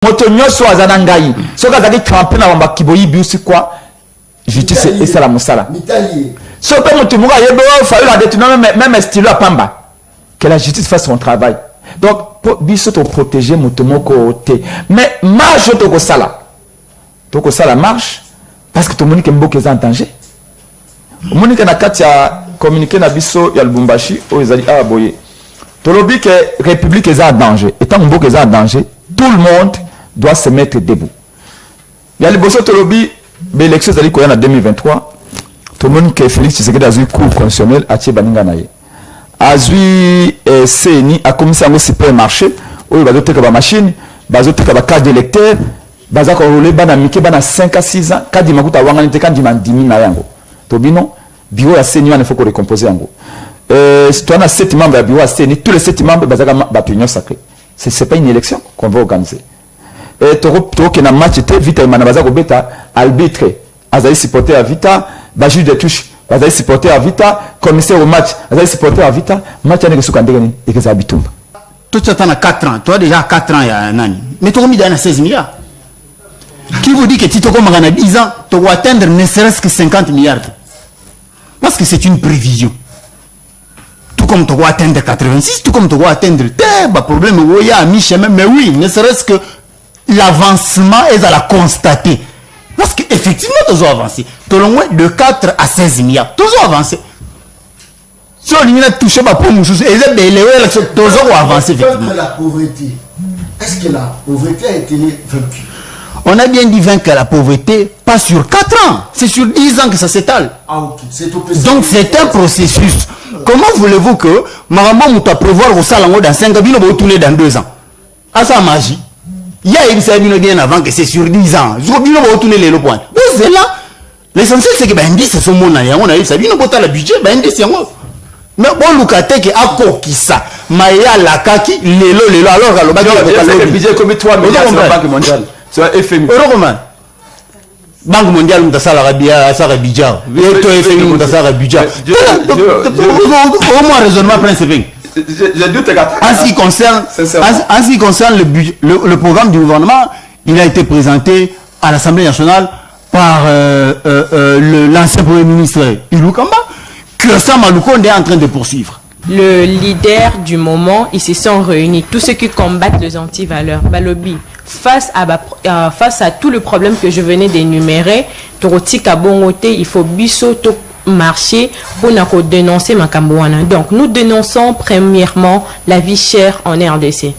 moto nyoso azana ngai soka azali tremper na bamba kiboyi biusi quoi justice et ça la musala so pe moto muga yebo fallu la détourner même style à pamba que la justice fasse son travail donc pour biso to protéger moto moko té mais marche to ko sala marche parce que to monique mboka est en danger monique na kati ya communiquer na biso ya Lubumbashi o ezali a boye to lobi que république est en danger étant mboka est en danger tout le monde doit se mettre debout. Il y a le bosso Tolobi, l'élection en 2023. Tout le monde qui est Félix Tshisekedi a eu cours constitutionnel à Tchebaninganaye. A eu CNI a commencé à supermarché, où il va doter que la machine, il va doter que la carte d'électeur, il va rouler, il va 5 à 6 ans, quand il m'a coûté à Wangani, quand il m'a 10 000 nayango. Tobino, bureau à CNI, il faut qu'on récompose yango. Si tu as 7 membres de bureau à CNI, tous les 7 membres, il va avoir une sacrée. Ce n'est pas une élection qu'on va organiser. Et tu as match vita manabaza kobeta arbitre azali supporter à vita ba juge de touche azali supporter à vita commissaire au match azali supporter à vita match ane kesuka ndengeni ekeza bitumba toi tu attends 4 ans toi déjà 4 ans ya nani mais tu as mis dans 16 milliards qui vous dit que tu comme dans 10 ans tu dois atteindre ne serait-ce que 50 milliards parce que c'est une prévision tout comme tu dois atteindre 86 tout comme tu dois atteindre bah problème où il y a mi chemin mais oui ne serait-ce que l'avancement est à la constater. Parce qu'effectivement, nous avons avancé. Tout le moins de 4 à 16 milliards. Nous avons avancé. Si on a touché ma pomme, nous avons avancé. La pauvreté. Est-ce que la pauvreté a été vaincue? On a bien dit vaincre la pauvreté, pas sur 4 ans. C'est sur 10 ans que ça s'étale. Ah, ok. Donc c'est un processus. Comment voulez-vous que Maman Mouta prévoir au salon dans 5 ans, il va retourner dans 2 ans? À sa magie. Il y a une série bien avant que c'est sur 10 ans. Je crois que nous allons retourner les points. Donc c'est là. L'essentiel c'est que l'indice c'est son monde. On a eu ça. Nous avons le budget. L'indice c'est moi. Mais bon, Lukate qui a coquille ça. Maya la kaki, l'élo. Alors, le budget comme 3 milliards sur la Banque mondiale. Sur la FMI. Banque mondiale, nous avons la ça budget. FMI, nous avons la budget. Au moins, raisonnement principal. En ce qui concerne le programme du gouvernement, il a été présenté à l'Assemblée nationale par l'ancien Premier ministre Ilou Kamba, que Sam Aloukonde est en train de poursuivre. Le leader du moment, ils se sont réunis, tous ceux qui combattent les antivaleurs, Balobi, face à tout le problème que je venais d'énumérer, il faut biso marché pour nous dénoncer Makambouana. Donc nous dénonçons premièrement la vie chère en RDC.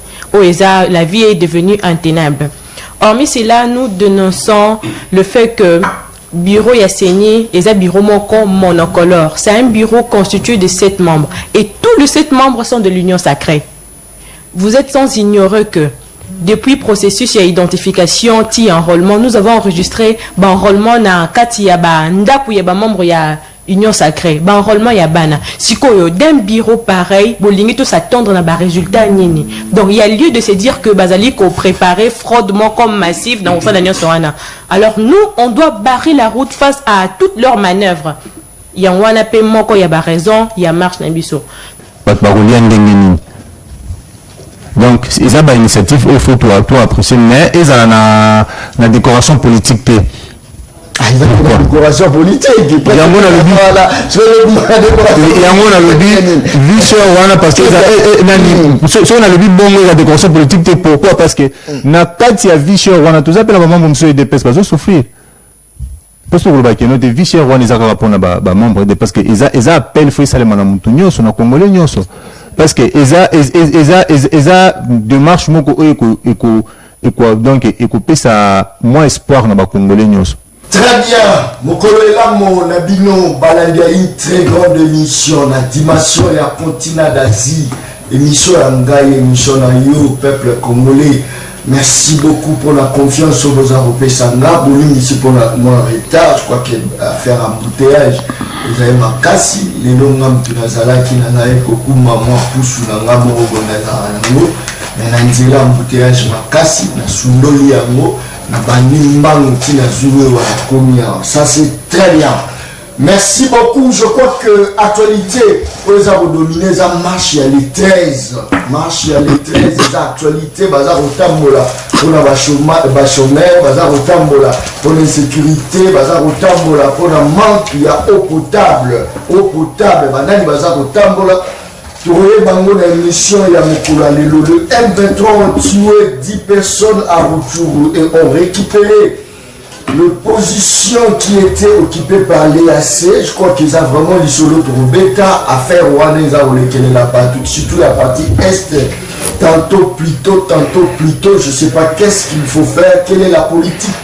La vie est devenue intenable. Hormis cela, nous dénonçons le fait que bureau Yasseni est un bureau monocolore. C'est un bureau constitué de 7 membres et tous les 7 membres sont de l'Union sacrée. Vous êtes sans ignorer que depuis le processus et identification ti enrôlement, nous avons enregistré enrôlement na kati ya ba ndaku ya ba membre ya Union sacrée, enrôlement ya bana. Sikoyo d'un bureau pareil, bolingi tout s'attendre na ba résultat nini. Donc il y a lieu de se dire que bazali ko préparer fraudement comme massif dans au sein de l'Union Sorana. Alors nous, on doit barrer la route face à toutes leurs manœuvres. Il y a wana pe moko ya ba raison, il y a marche na biso. Donc, ils ont une initiative, il faut tout apprécier, mais ils ont la décoration politique. Ah, ils ont la décoration politique. Il y a le but, vu sur Wana, parce que si on a le but, bon, la décoration politique, pourquoi? Parce que, quand il y a vie sur Wana, tout ça, la maman, monsieur, il dépêche pas, souffrir. Parce que vous voyez que notre vie sur Wana, ils ont rapport à membre, parce que ils appellent, il faut ça, les manamoutounios, on a congolais, parce que eza démarche moko donc écouper ça moins espoir na ba congolais nyos. Très bien, mokolo elamo na bino balandia une très grande émission na dimension ya continent d'Asie, émission ya ngai, émission na yo peuple congolais. Merci beaucoup pour la confiance au vos Européens. Sanga, Boulim ici pour mon retard. Je crois qu'il va faire un embouteillage. Vous avez ma casse. Les longs qui n'azala qui n'en a beaucoup maman pousse ou n'en a moro bonazara. Mais n'anzela embouteillage ma casse. Na sundoli yango. Na bani mbang qui n'a joué ou a commis. Ça c'est très bien. Merci beaucoup. Je crois que l'actualité, pour les avoir dominé, ça marche à les 13. Marche à les 13, l'actualité, ça retambola pour la chômeur, ça retambola pour l'insécurité, ça retambola pour le manque, il y a eau potable, ça retambola. Pour les émission, il y a le M23 ont tué 10 personnes à Rutshuru et ont récupéré les positions qui étaient occupées par l'EAC. Je crois qu'ils ont vraiment l'isolé pour bêta à faire Rwanda, surtout la partie Est. Tantôt plus tôt, je ne sais pas qu'est-ce qu'il faut faire, quelle est la politique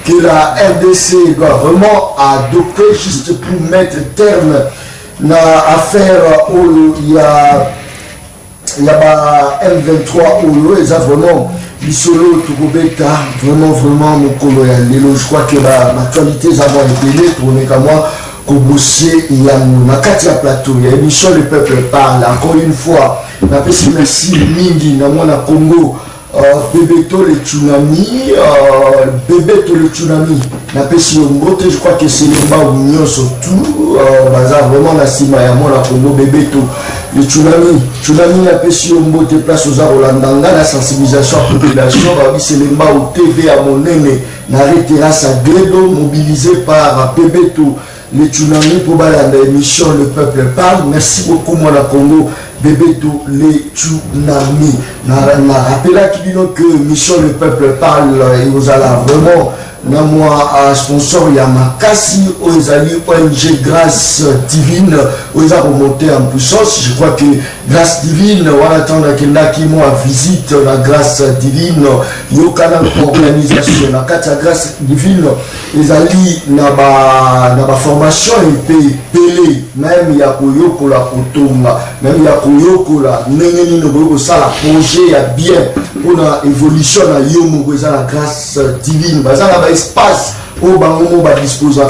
que la RDC doit vraiment adopter juste pour mettre terme à l'affaire où il y a M23 où ils ont vraiment l'isolo Tourobeta, vraiment mon colloïal. Je crois que l'actualité ça va être tourner comme moi. Kobosé, il y a Makatia Plateau, il y a émission Le Peuple Parle. Encore une fois, merci Mingi, dans mon Congo, Bebeto le tsunami, je crois que c'est le bas union surtout, vraiment la cima et la Congo, Bebeto, le tsunami, la Pessi Mbote, place aux Arolandanga, la sensibilisation à la population, c'est le bas au TV à mon aîné, l'arrêtera sa Grédo, mobilisé par Bebeto. Le tsunami pour l'émission Le Peuple Parle. Merci beaucoup, mon Congo. Bebeto, le tsunami. Je rappelle que mission Le Peuple Parle, et vous allez vraiment, moi, sponsor Yamakasi, aux alliés ONG Grâce Divine, aux a remonté en puissance. Je crois que Grâce Divine, on attend qu'il y a qui m'ont visite la Grâce Divine, il y a une organisation, la Grâce Divine, les alliés n'a formation et pélé, même il y a Koyoko la Kotonga, même il y a Koyoko la Neneni Nobo, ça la projet a bien pour l'évolution à Yomo, la Grâce Divine, espace au bango ba disposer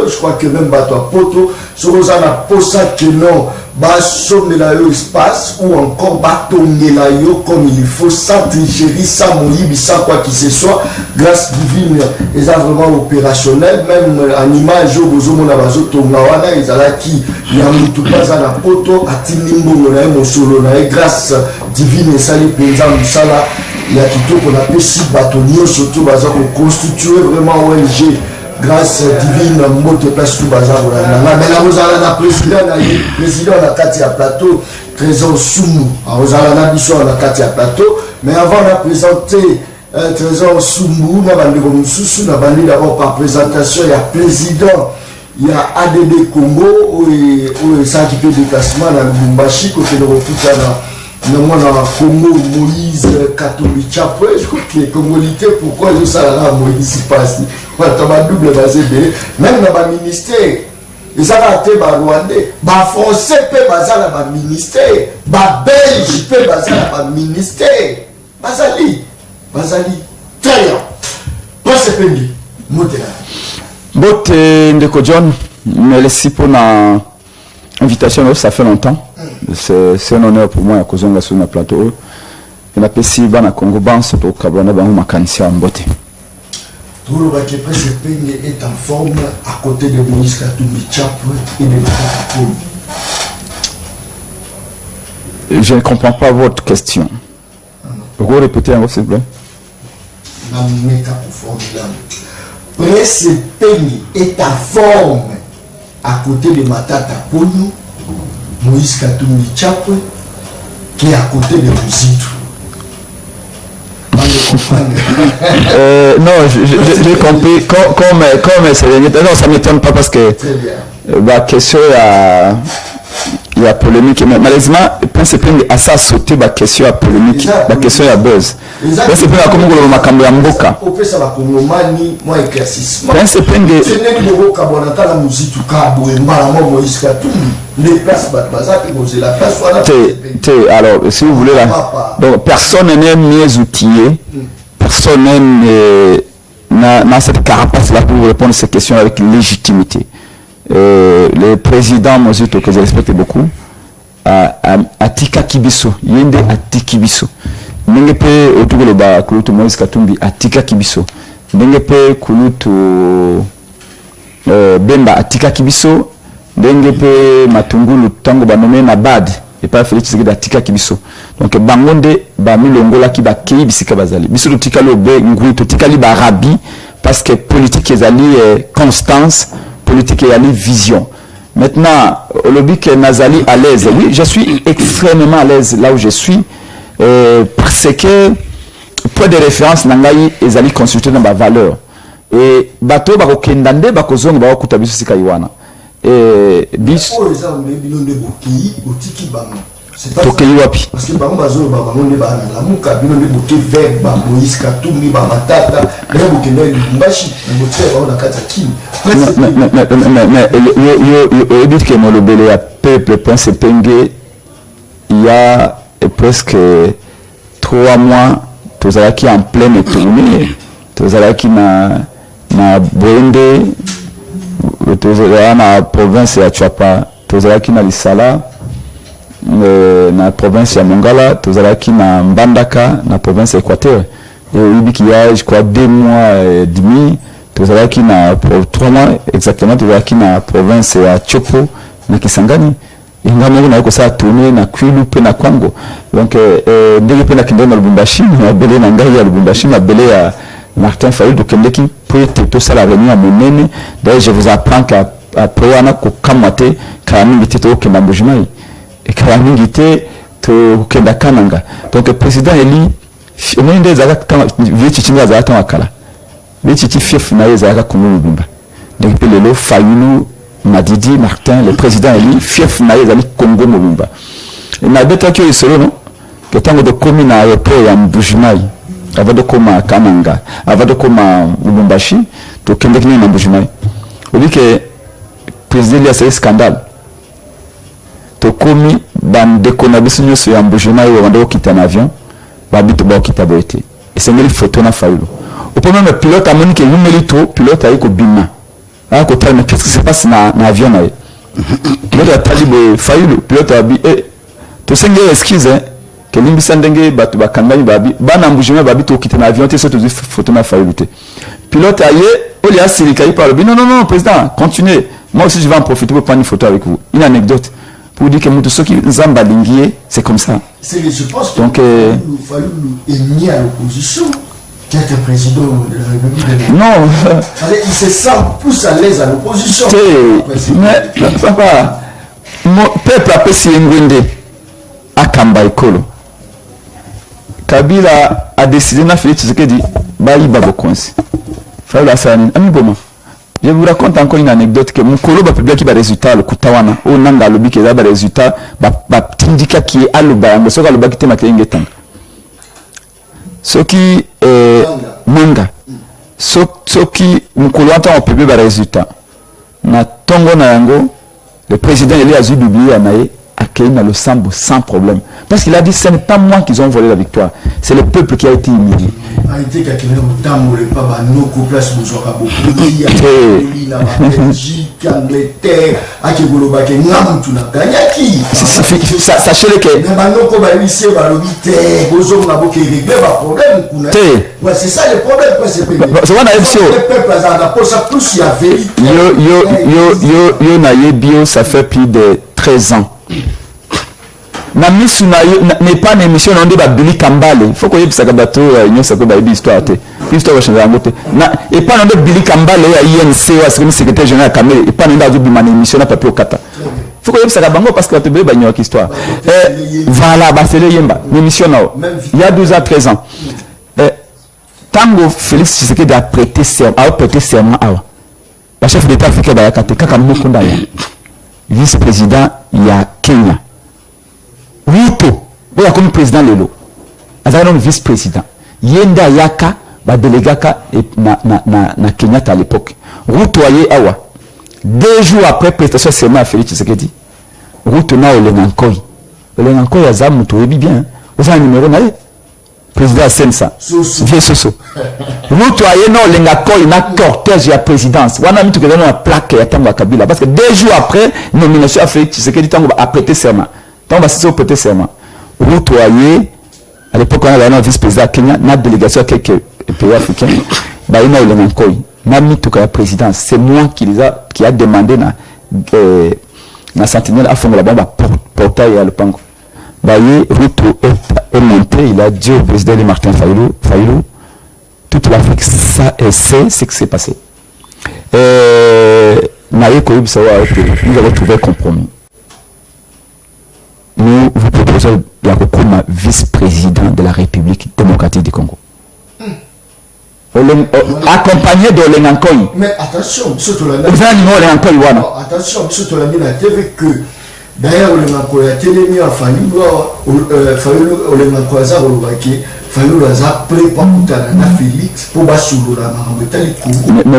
je crois que même bato poto sur na posa que non ba somme la yo espace ou encore ba tongela yo comme il faut sans tricherie sans moyibi sans quoi que ce soit. Grâce divine est vraiment opérationnel, même en image au bozo na bazo tonga wana ezala ki ya mutu pas na poto atinimbo na mo solo na grâce divine et sali penza musala. Il y a tout qu'on appelle si bâtonniers, surtout bazar pour constituer vraiment ONG grâce divine moto place tout bazar. Mais la Rosalana président la Katia Plateau, Trésor Soumou. Rosalana Bissot la Katia Plateau. Mais avant de présenter Trésor Soumou, on a bandé d'abord par présentation, il y a président. Il y a ADD Congo où ça qui fait déplacement dans le Bumbashi côté de Rokutana. Nous avons Congo Moïse Katovic après je crois que les Congolais pourquoi je sais là Moïse passe double basé même dans le ministère ils ont raté le Rwandais les Français peuvent baser dans le ministère les Belges peuvent baser dans le ministère Bazali très bien pas se pendi modèle Bote Ndeko John merci pour la invitation, ça fait longtemps. C'est un honneur pour moi à Kozonga sur le plateau. Et la PCI Bana Congo Banse pour Kabana Bango Makansia en beauté. Tout le bac est en forme à côté de Moïse Katumbi Tchapwe et de Matatapoum. Je ne comprends pas votre question. Pourquoi répéter un mot s'il vous plaît? Presse Peigny est en forme à côté de Matata Pogno, Moïse Katumbi Tchapwe, qui est à côté de Mouzitou. Non, j'ai compris. Comme c'est non, ça ne m'étonne pas parce que la question il y a polémique. Mais malheureusement, c'est plein à ça sauter la question à polémique, la question à buzz. C'est plein à comment on m'a cambié en boca. C'est plein de. Alors, si vous voulez là, donc personne n'est mieux outillé, personne n'a cette carapace là pour répondre à ces questions avec légitimité. Le président Mozito, que je respecte beaucoup, a tika kibiso, yende a tikibiso. Nengepe autour de ba kulutu Moïse Katumbi a tika kibiso. Nengepe kulutu Bemba atika kibiso ndenge pe matungulu tango banome na bad et pas Félix Tshisekedi atika kibiso donc bangonde ba milongola ki ba kei bisika bazali biso tika lo be ngui to tika li ba rabi parce que politique ezali constance politique ezali vision. Maintenant au lobby que nazali à l'aise, oui je suis extrêmement à l'aise là où je suis parce que point de référence nangai ezali consulté dans ma valeur et bato ba kokendande ba kozonga ba okuta biso sika iwana et bis tokei wapi parce que bango bazolo ba bango ne ba na muka bino ne boke vers ba Moïse Katumbi ba matata ne bokenda Lubumbashi ne botre ba na kata kim mais yo dit que mon lobele a peuple pense penge il y a presque 3 mois tozalaki en pleine tournée tozalaki na Boende tozalaki na province ya Chapa tozalaki na Lisala na province ya Mongala tozalaki na Mbandaka na province ya Équateur et il y a je crois 2 mois et demi tozalaki na 3 mois exactement tozalaki na province ya Chopo na Kisangani ingamu na ko sa tourner na Kwilu pe na Kwango donc ndenge pe na kende na Lubumbashi na bele na ngai ya Lubumbashi na bele ya Martin Fayulu de Kendeki peut tout ça la réunion à Monene. D'ailleurs je vous apprends qu'après on a kokamate kamingi to ke mbujimai et kamingi to kenda kananga donc le président eli onende zaka vichi chinga za ta wakala vichi fief na yeza ka kumulubumba donc pe lelo Fayulu Madidi Martin le président eli fief na yeza ni Congo mulumba et na beta ki solo non que tango de commune à aéroport ya Mbujimai avant de koma Kananga avant de koma Lubumbashi to kende kini na Mbujimai on dit que président il y a ce scandale to komi ban de konabisu nyoso ya Mbujimai wa ndo kita na avion ba bitu ba kita boete et c'est une photo na Fayulu au premier le pilote a moni que numeli to pilote a ko bima a ko tellement qu'est-ce qui se passe na avion na pilote a talibo Fayulu pilote a bi to senge excuse que limbisa ndenge batu bakangani babi bana Mbujimai babi to kita na avion te surtout photo na Fayulu te pilote aye oli asirika il parle non président continuez moi aussi je vais en profiter pour prendre une photo avec vous une anecdote pour dire que mutu soki nzamba lingié c'est comme ça je pense que donc Fayulu est mis à l'opposition qui est président de la République. Non. Il se sent plus à l'aise à l'opposition. Mais papa, mon peuple a payé Ngwende à Kamba Ekolo. Kabila a décidé na Félix Tshisekedi bayi babokonsi. Fayulu asani ami boma. Je vous raconte encore une anecdote que mon colo ba publié qui ba résultat le kutawana o nanga lobi ke ba résultat ba tindika qui aloba yango soka loba ki te makenge tanga. Soki manga soki mukulu ata on publié ba résultat na tongo na yango le président il a publié anaye accueilli na le sambo sans problème parce qu'il a dit ce n'est pas moi qui ont volé la victoire c'est le peuple qui a été humilié. Arrêtez quelqu'un au temps où le papa no place besoin ka beaucoup il a Belgique Angleterre a qui volo ba ke ngam tu na ganyaki sachez que ba no ko ba lycée ba lobité bozo na boke régler ba problème kuna ouais c'est ça le problème c'est le peuple a pour ça plus il y a vérité yo na yebio ça fait plus de 13 ans na misu na n'est pas une émission on dit ba Billy Kambale faut que yebisa ka bato nyosa ko ba yebi histoire te histoire wa changa ngote na et pas on Billy Kambale ya INC wa secrétaire général Kamel et pas on da bi man émission na papier okata faut que yebisa ka bango parce que bato be ba nyoka histoire voilà ba c'est le yemba émission na il y a 12 ans 13 ans tango Félix Tshisekedi a prêté serment ba chef d'état africain ba yakate kaka mukunda ya vice-président ya Kenya Ruto oya comme président lelo azana no vice-président yenda yaka ba délégaka na Kenyatta à l'époque Ruto aye awa 2 jours après prestation serment à Félix Tshisekedi Ruto na olengankoi azamu to ebi bien oza numéro na président Sensa vie soso Ruto aye na olengankoi na cortège ya présidence wana mitu ke na plaque ya tango Kabila parce que 2 jours après nomination à Félix Tshisekedi tango a prêté serment donc bah c'est au prêter serment Ruto aye à l'époque on avait un vice-président Kenya na délégation à quelques pays africains Baïna Olengankoi, Nami Toukaya président, c'est moi qui a demandé na sentinelle à fond la bombe portail à le pango. Baye Ruto est monté, il a dit au président Martin Fayulu, toute l'Afrique sait ce qui s'est passé. Nous avons trouvé un compromis. Nous vous proposons comme vice-président de la République démocratique du Congo. Accompagné de Olengankoi. Mais attention, attention, que d'ailleurs Olengankoi a télé à Fayulu Olengankoi a remarqué Fayulu a prêt pour Félix pour basoulola mais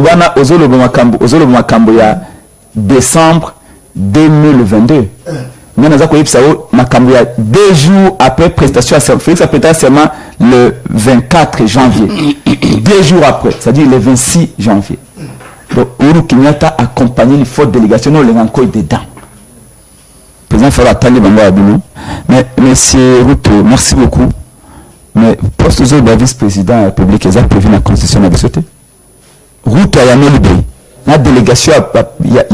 wana ozolo makambo ya décembre 2022. Nous avons makambo ya 2 jours après prestation à Félix a prêté serment le 24 janvier. 2 jours après, c'est-à-dire le 26 janvier. Donc Uhuru Kenyatta a accompagné les fortes délégations au Lengankoi dedans. Le président Fara Tali Bango Abino. Mais monsieur Ruto, merci beaucoup. Mais poste de vice-président de la République, ils ont prévu la constitution de la société. Ruto a yamé libéré. La délégation, il y a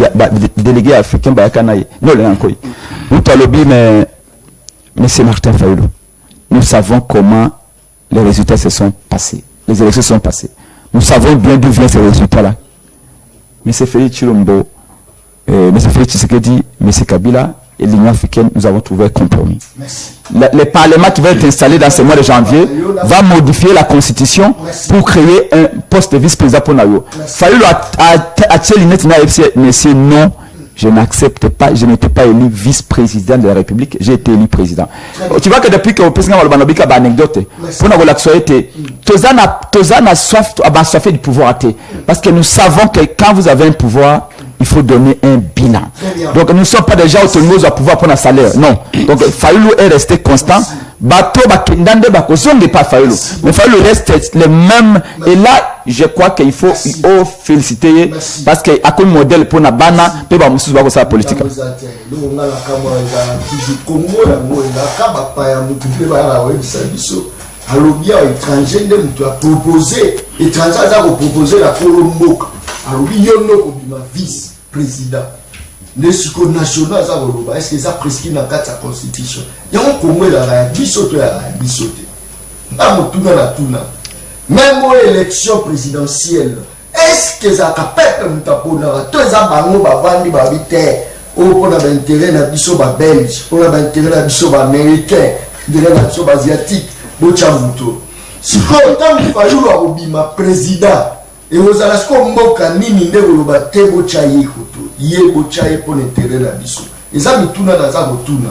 délégué africain, non, Lengankoi. Ruto a lobby, mais monsieur Martin Fayulu, nous savons comment les résultats se sont passés. Les élections se sont passées. Nous savons bien d'où viennent ces résultats-là. M. Félix Chilombo, M. Félix Tshisekedi, M. Kabila et l'Union africaine, nous avons trouvé un compromis. Le Parlement qui va être installé dans ce mois de janvier va modifier la Constitution pour créer un poste de vice-président pour Nayo. Fayulu a tiré l'inette, monsieur, non, je n'accepte pas, je n'étais pas élu vice-président de la République, j'ai été élu président. Tu vois que depuis que le président Malbanobika a anecdote, pour nous l'actualité, Tozana a soif du pouvoir. Parce que nous savons que quand vous avez un pouvoir, il faut donner un bilan. Donc nous ne sommes pas déjà autonomes à pouvoir prendre un salaire. Non. Donc Fayulu est resté constant. Bateau Bakindande Bakozonge pas Fayulu. Mais Fayulu reste le même. Et là, je crois qu'il faut féliciter parce qu'il y a un modèle pour la bana et pour la politique. Alobia étranger de proposer étranger a proposé la Colombo. Alobia non comme vice président. Le suco national ça va est-ce que ça prescrit dans la constitution. Il y a un comme la bisote à bisote. Na mutuna na tuna. Même aux élections présidentielles, est-ce que ça capable mutapona to za bango bavandi babite au pour l'intérêt na biso ba belge, pour l'intérêt na biso ba américain, de la biso asiatique. Bochamuto. Si quand Fayulu a obima président et vous allez ce mboka nini nde oloba te bochaye koto ye bochaye pour l'intérêt la biso. Et ça mituna na za botuna.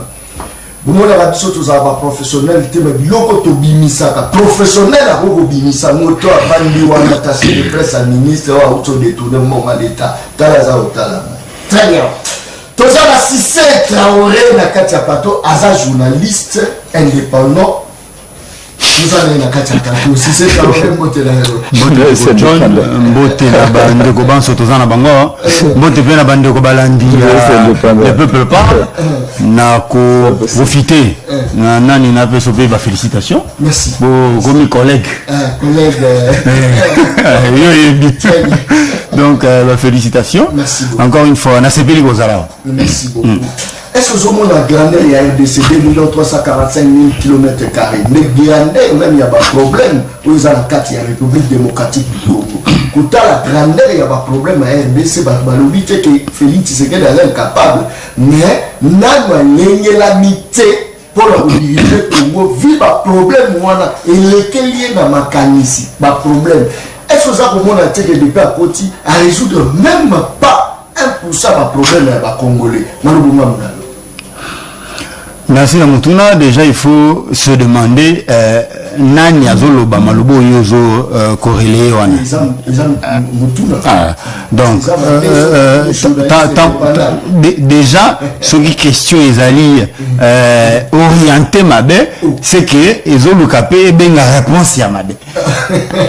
Bomona la biso to za ba professionnel te me biloko to bimisaka professionnel a ko bimisa moto abandi wana attaché de presse à ministre wa auto détourner mon l'état tala za otala. Très bien. Toza la Cissé Traoré na katia pato aza journaliste indépendant. Vous allez la Kachaka aussi, c'est quand même Mbote la bande de Goban Sotozana Bango, Mbote la bande de Gobalandi, le peuple parle, n'a qu'au profiter, Nani n'a pas sauvé ma félicitation. Merci. Pour mes collègues. Donc, la félicitation. Merci beaucoup. Encore une fois, Nasebeli Gozala. Merci beaucoup. Est-ce que vous avez la grandeur il y a RDC 2 345 000 km²? Mais grandeur, même il y a pas de problème. Vous avez la carte, il y a la République démocratique du Congo. Quand la grandeur, il y a pas de problème à RDC, il y a que Félix Tshisekedi est incapable. Mais, nous avons l'amitié pour la diriger le Congo. Vu le problème, et lequel est dans ma canisse, le problème. Est-ce que vous avez depuis à côté à résoudre même pas 1% de problème à Congolais? Merci Mutuna. Déjà il faut se demander nani azoloba malobo yozo corrélé wana. Donc déjà ce qui question ezali orienté mabe c'est que ezolukapé benga réponse ya mabe.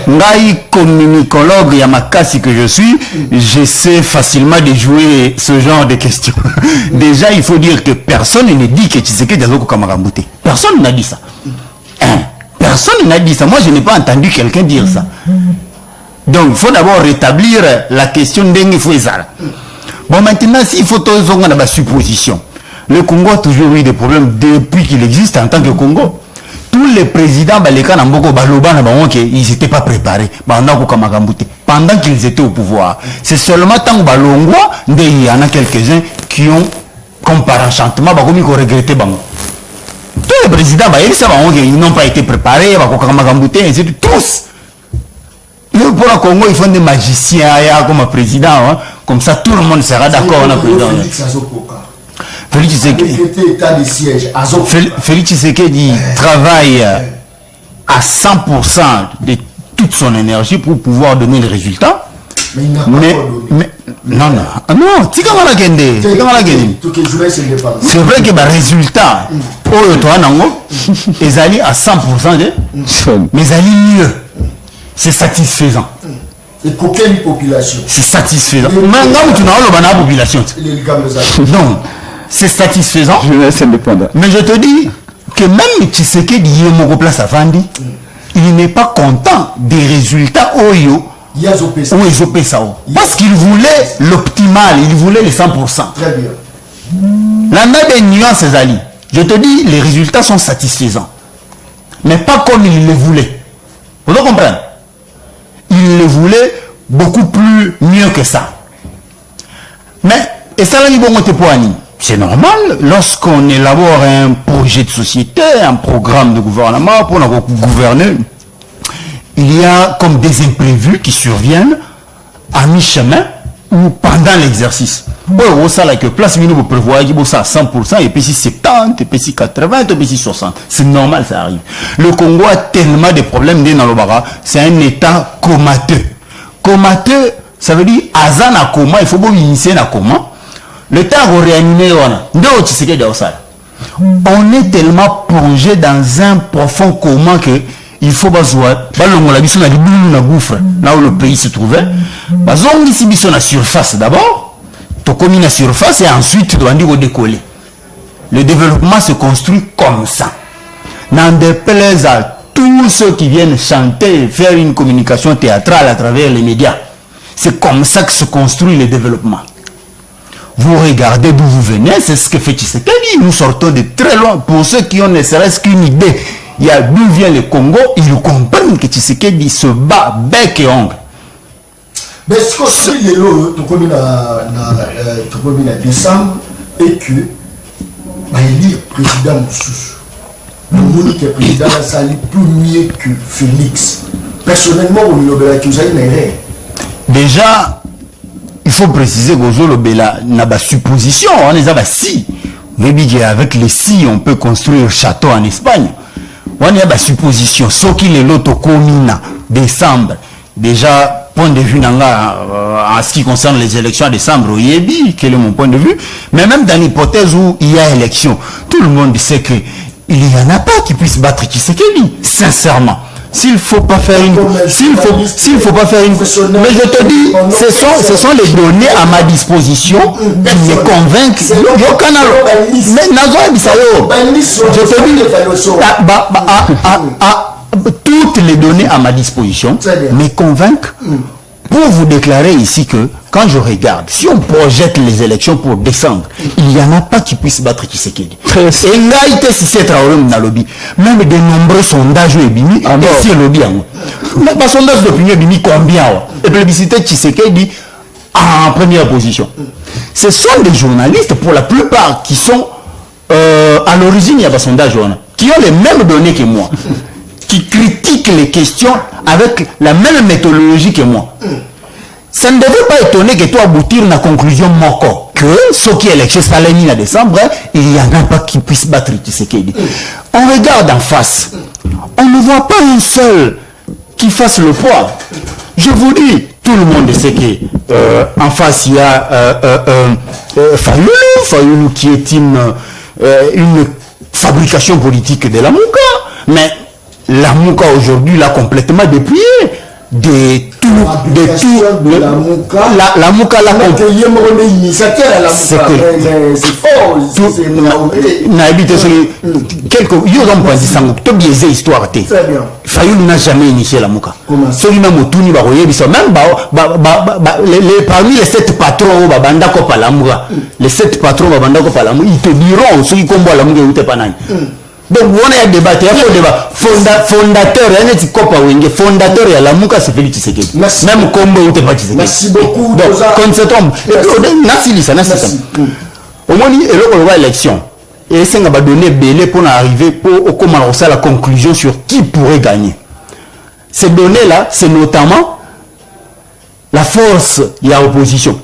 Ngai communicologue ya makasi que je suis, je sais facilement de jouer ce genre de questions. Déjà il faut dire que personne ne dit que Tshisekedi azoko kamarambuté. Personne n'a dit ça. Personne n'a dit ça. Moi, je n'ai pas entendu quelqu'un dire ça. Donc, il faut d'abord rétablir la question d'Engue Fouezala. Bon, maintenant, s'il faut tous la supposition, le Congo a toujours eu des problèmes depuis qu'il existe en tant que Congo. Tous les présidents, ils n'étaient pas préparés pendant qu'ils étaient au pouvoir. C'est seulement tant que il y en a quelques-uns qui ont, comme par enchantement, regretté. Tous les présidents, ils n'ont pas été préparés, tous. Pour le Congo, ils font des magiciens comme président, hein. Comme ça tout le monde sera d'accord. Félix Tshisekedi travaille à 100% de toute son énergie pour pouvoir donner le résultat. Mais il n'a pas donné. Non, c'est vrai que le résultat, ils allaient à 100%, mais ils allaient mieux. C'est satisfaisant. Et pour quelle population? C'est satisfaisant. La population. Non, c'est satisfaisant. Mais je te dis que même Tshisekedi Yemoko place à Fandi, il n'est pas content des résultats Oyo ou Ezopesao. Parce qu'il voulait l'optimal, il voulait les 100%. Très bien. L'anda des nuances, Ali. Je te dis, les résultats sont satisfaisants. Mais pas comme il les voulait. Vous comprenez? Il le voulait beaucoup plus mieux que ça. Mais, et ça c'est normal, lorsqu'on élabore un projet de société, un programme de gouvernement pour nous gouverner, il y a comme des imprévus qui surviennent à mi-chemin ou pendant l'exercice. Bon, ça là que place minimum prévoit qu'il ça à 100%, et puis si 70, et puis si 80, et puis si 60. C'est normal, ça arrive. Le Congo a tellement de problèmes dans le Bara, c'est un état comateux. Comateux, ça veut dire azan à coma, il faut bien initier à coma. Le temps où réanimer on est tellement plongé dans un profond coma que il faut pas voir la gouffre là où le pays se trouvait. Ici la surface d'abord, tu commis la surface et ensuite tu dois décoller. Le développement se construit comme ça. N'en déplaise à tous ceux qui viennent chanter, faire une communication théâtrale à travers les médias. C'est comme ça que se construit le développement. Vous regardez d'où vous venez, c'est ce que fait Tshisekedi. Nous sortons de très loin. Pour ceux qui ont ne serait-ce qu'une idée, il y a d'où vient le Congo, ils comprennent que Tshisekedi se bat bec et ongle. Mais ce qu'on sait, il est là, tu peux décembre, et que, il est président Moussous. Le monde qui est président, ça allait plus mieux que Félix. Personnellement, au niveau de la Kouzaï, il est déjà, il faut préciser que n'a pas supposition, on est à si. Avec les si, on peut construire un château en Espagne. On a une supposition. Ce qui est l'autre commune décembre, déjà, point de vue en ce qui concerne les élections en décembre, quel est mon point de vue. Mais même dans l'hypothèse où il y a élection, tout le monde sait qu'il n'y en a pas qui puisse battre Tshisekedi, sincèrement. S'il faut pas faire une, s'il faut pas faire une, mais je te dis, ce sont les données à ma disposition qui me convainquent. Je te dis, toutes les données à ma disposition me convainquent pour vous déclarer ici que quand je regarde, si on projette les élections pour décembre, il n'y en a pas qui puissent battre Tshisekedi. Et là, si c'est Traoré lobby, même de nombreux sondages bini, et si lobby mais pas sondage d'opinion bini combien et plébiscité Tshisekedi en première position. Ce sont des journalistes pour la plupart qui sont à l'origine, il y a pas sondage qui ont les mêmes données que moi, qui critiquent les questions avec la même méthodologie que moi. Ça ne devait pas étonner que toi aboutir à la conclusion moko que ce qui est élection Salani en décembre, il n'y en a pas qui puisse battre Tshisekedi. On regarde en face, on ne voit pas un seul qui fasse le poids. Je vous dis, tout le monde sait que en face il y a Fayoulou qui est une fabrication politique de la Mouka, mais la Mouka aujourd'hui l'a complètement dépouillé. de tout la Mouka c'est fort na habité quelques histoire Fayoulou n'a jamais initié la Mouka celui même Otuni même parmi les 7 patrons babanda ko palamouka les 7 patrons babanda ko palamou ils te diront ceux qui combattent la Mouka ou pas. Donc on a débatté, il y a un débat. Fondateur, fondateur, la Mouka c'est Félix Tshisekedi. Même Combo ou pas Tshisekedi. Merci beaucoup. Donc, quand c'est homme, au moins, il y a une élection. Et ça va donner belé pour arriver au comment la conclusion sur qui pourrait gagner. Ces données-là, c'est notamment la force il y a opposition.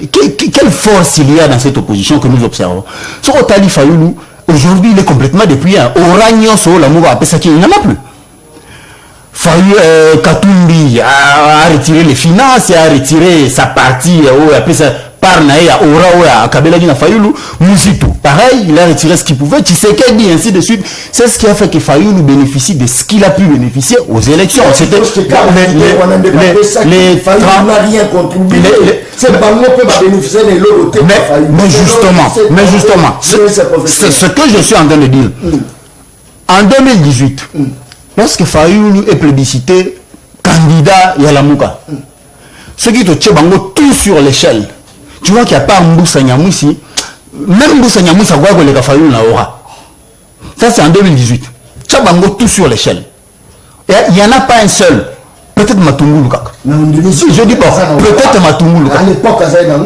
Quelle force il y a dans cette opposition que nous observons? Sur Otali Fayoulou, aujourd'hui, il est complètement dépouillé. Oragnon, la Mouga, il n'y en a plus. Katumbi a retiré les finances, a retiré sa partie, après ça, Parnaïa, Ora, Kabela Dina Fayoulou, Mouzitou. Pareil, il a retiré ce qu'il pouvait, Tshisekedi, ainsi de suite. C'est ce qui a fait que Fayoulou bénéficie de ce qu'il a pu bénéficier aux élections. C'était mais justement, ce que je suis en train de dire, en 2018, lorsque Fayoulou est plébiscité candidat Yalamouka, ce qui te tient tout sur l'échelle, tu vois qu'il n'y a pas Mboussa Nyamouissi, même Mboussa Nyamouissi a quoi que les Fayoulou n'a aura. Ça c'est en 2018. Tu as tout sur l'échelle. Il n'y en a pas un seul. Peut-être Matungulu Kak. Je dis pas, peut-être Matungulu Kak. À l'époque, il y a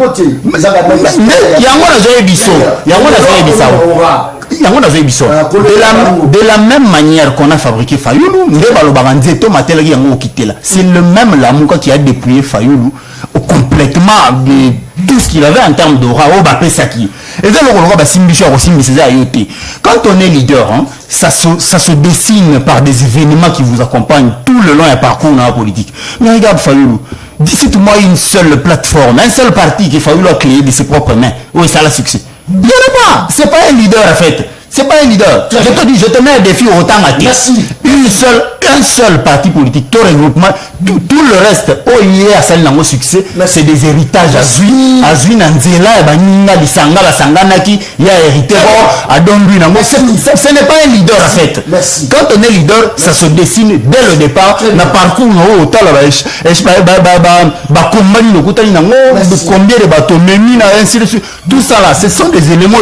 de la même manière qu'on a fabriqué Fayoulou, c'est le même Lamouka qui a dépouillé Fayoulou complètement de tout ce qu'il avait en termes d'aura. Et quand on est leader, hein, ça se dessine par des événements qui vous accompagnent tout le long et parcours dans la politique. Mais regarde Fayoulou, cite-moi une seule plateforme, un seul parti qui Fayoulou a créé de ses propres mains. Oui, ça a succès. Il n'y en a pas. C'est pas un leader en fait. C'est pas un leader. Je te dis, je te mets un défi autant à ti. Un seul parti politique, tout regroupement, tout le reste, à celle succès, c'est des héritages. Azui Nanzela, Baninga, Lisanga, Basanganaki, il y a hérité, à Dondu, ce n'est pas un leader en fait. Quand on est leader, ça se dessine dès le départ, na parcours, combien de bateaux, ainsi de suite. Tout ça là, ce sont des éléments,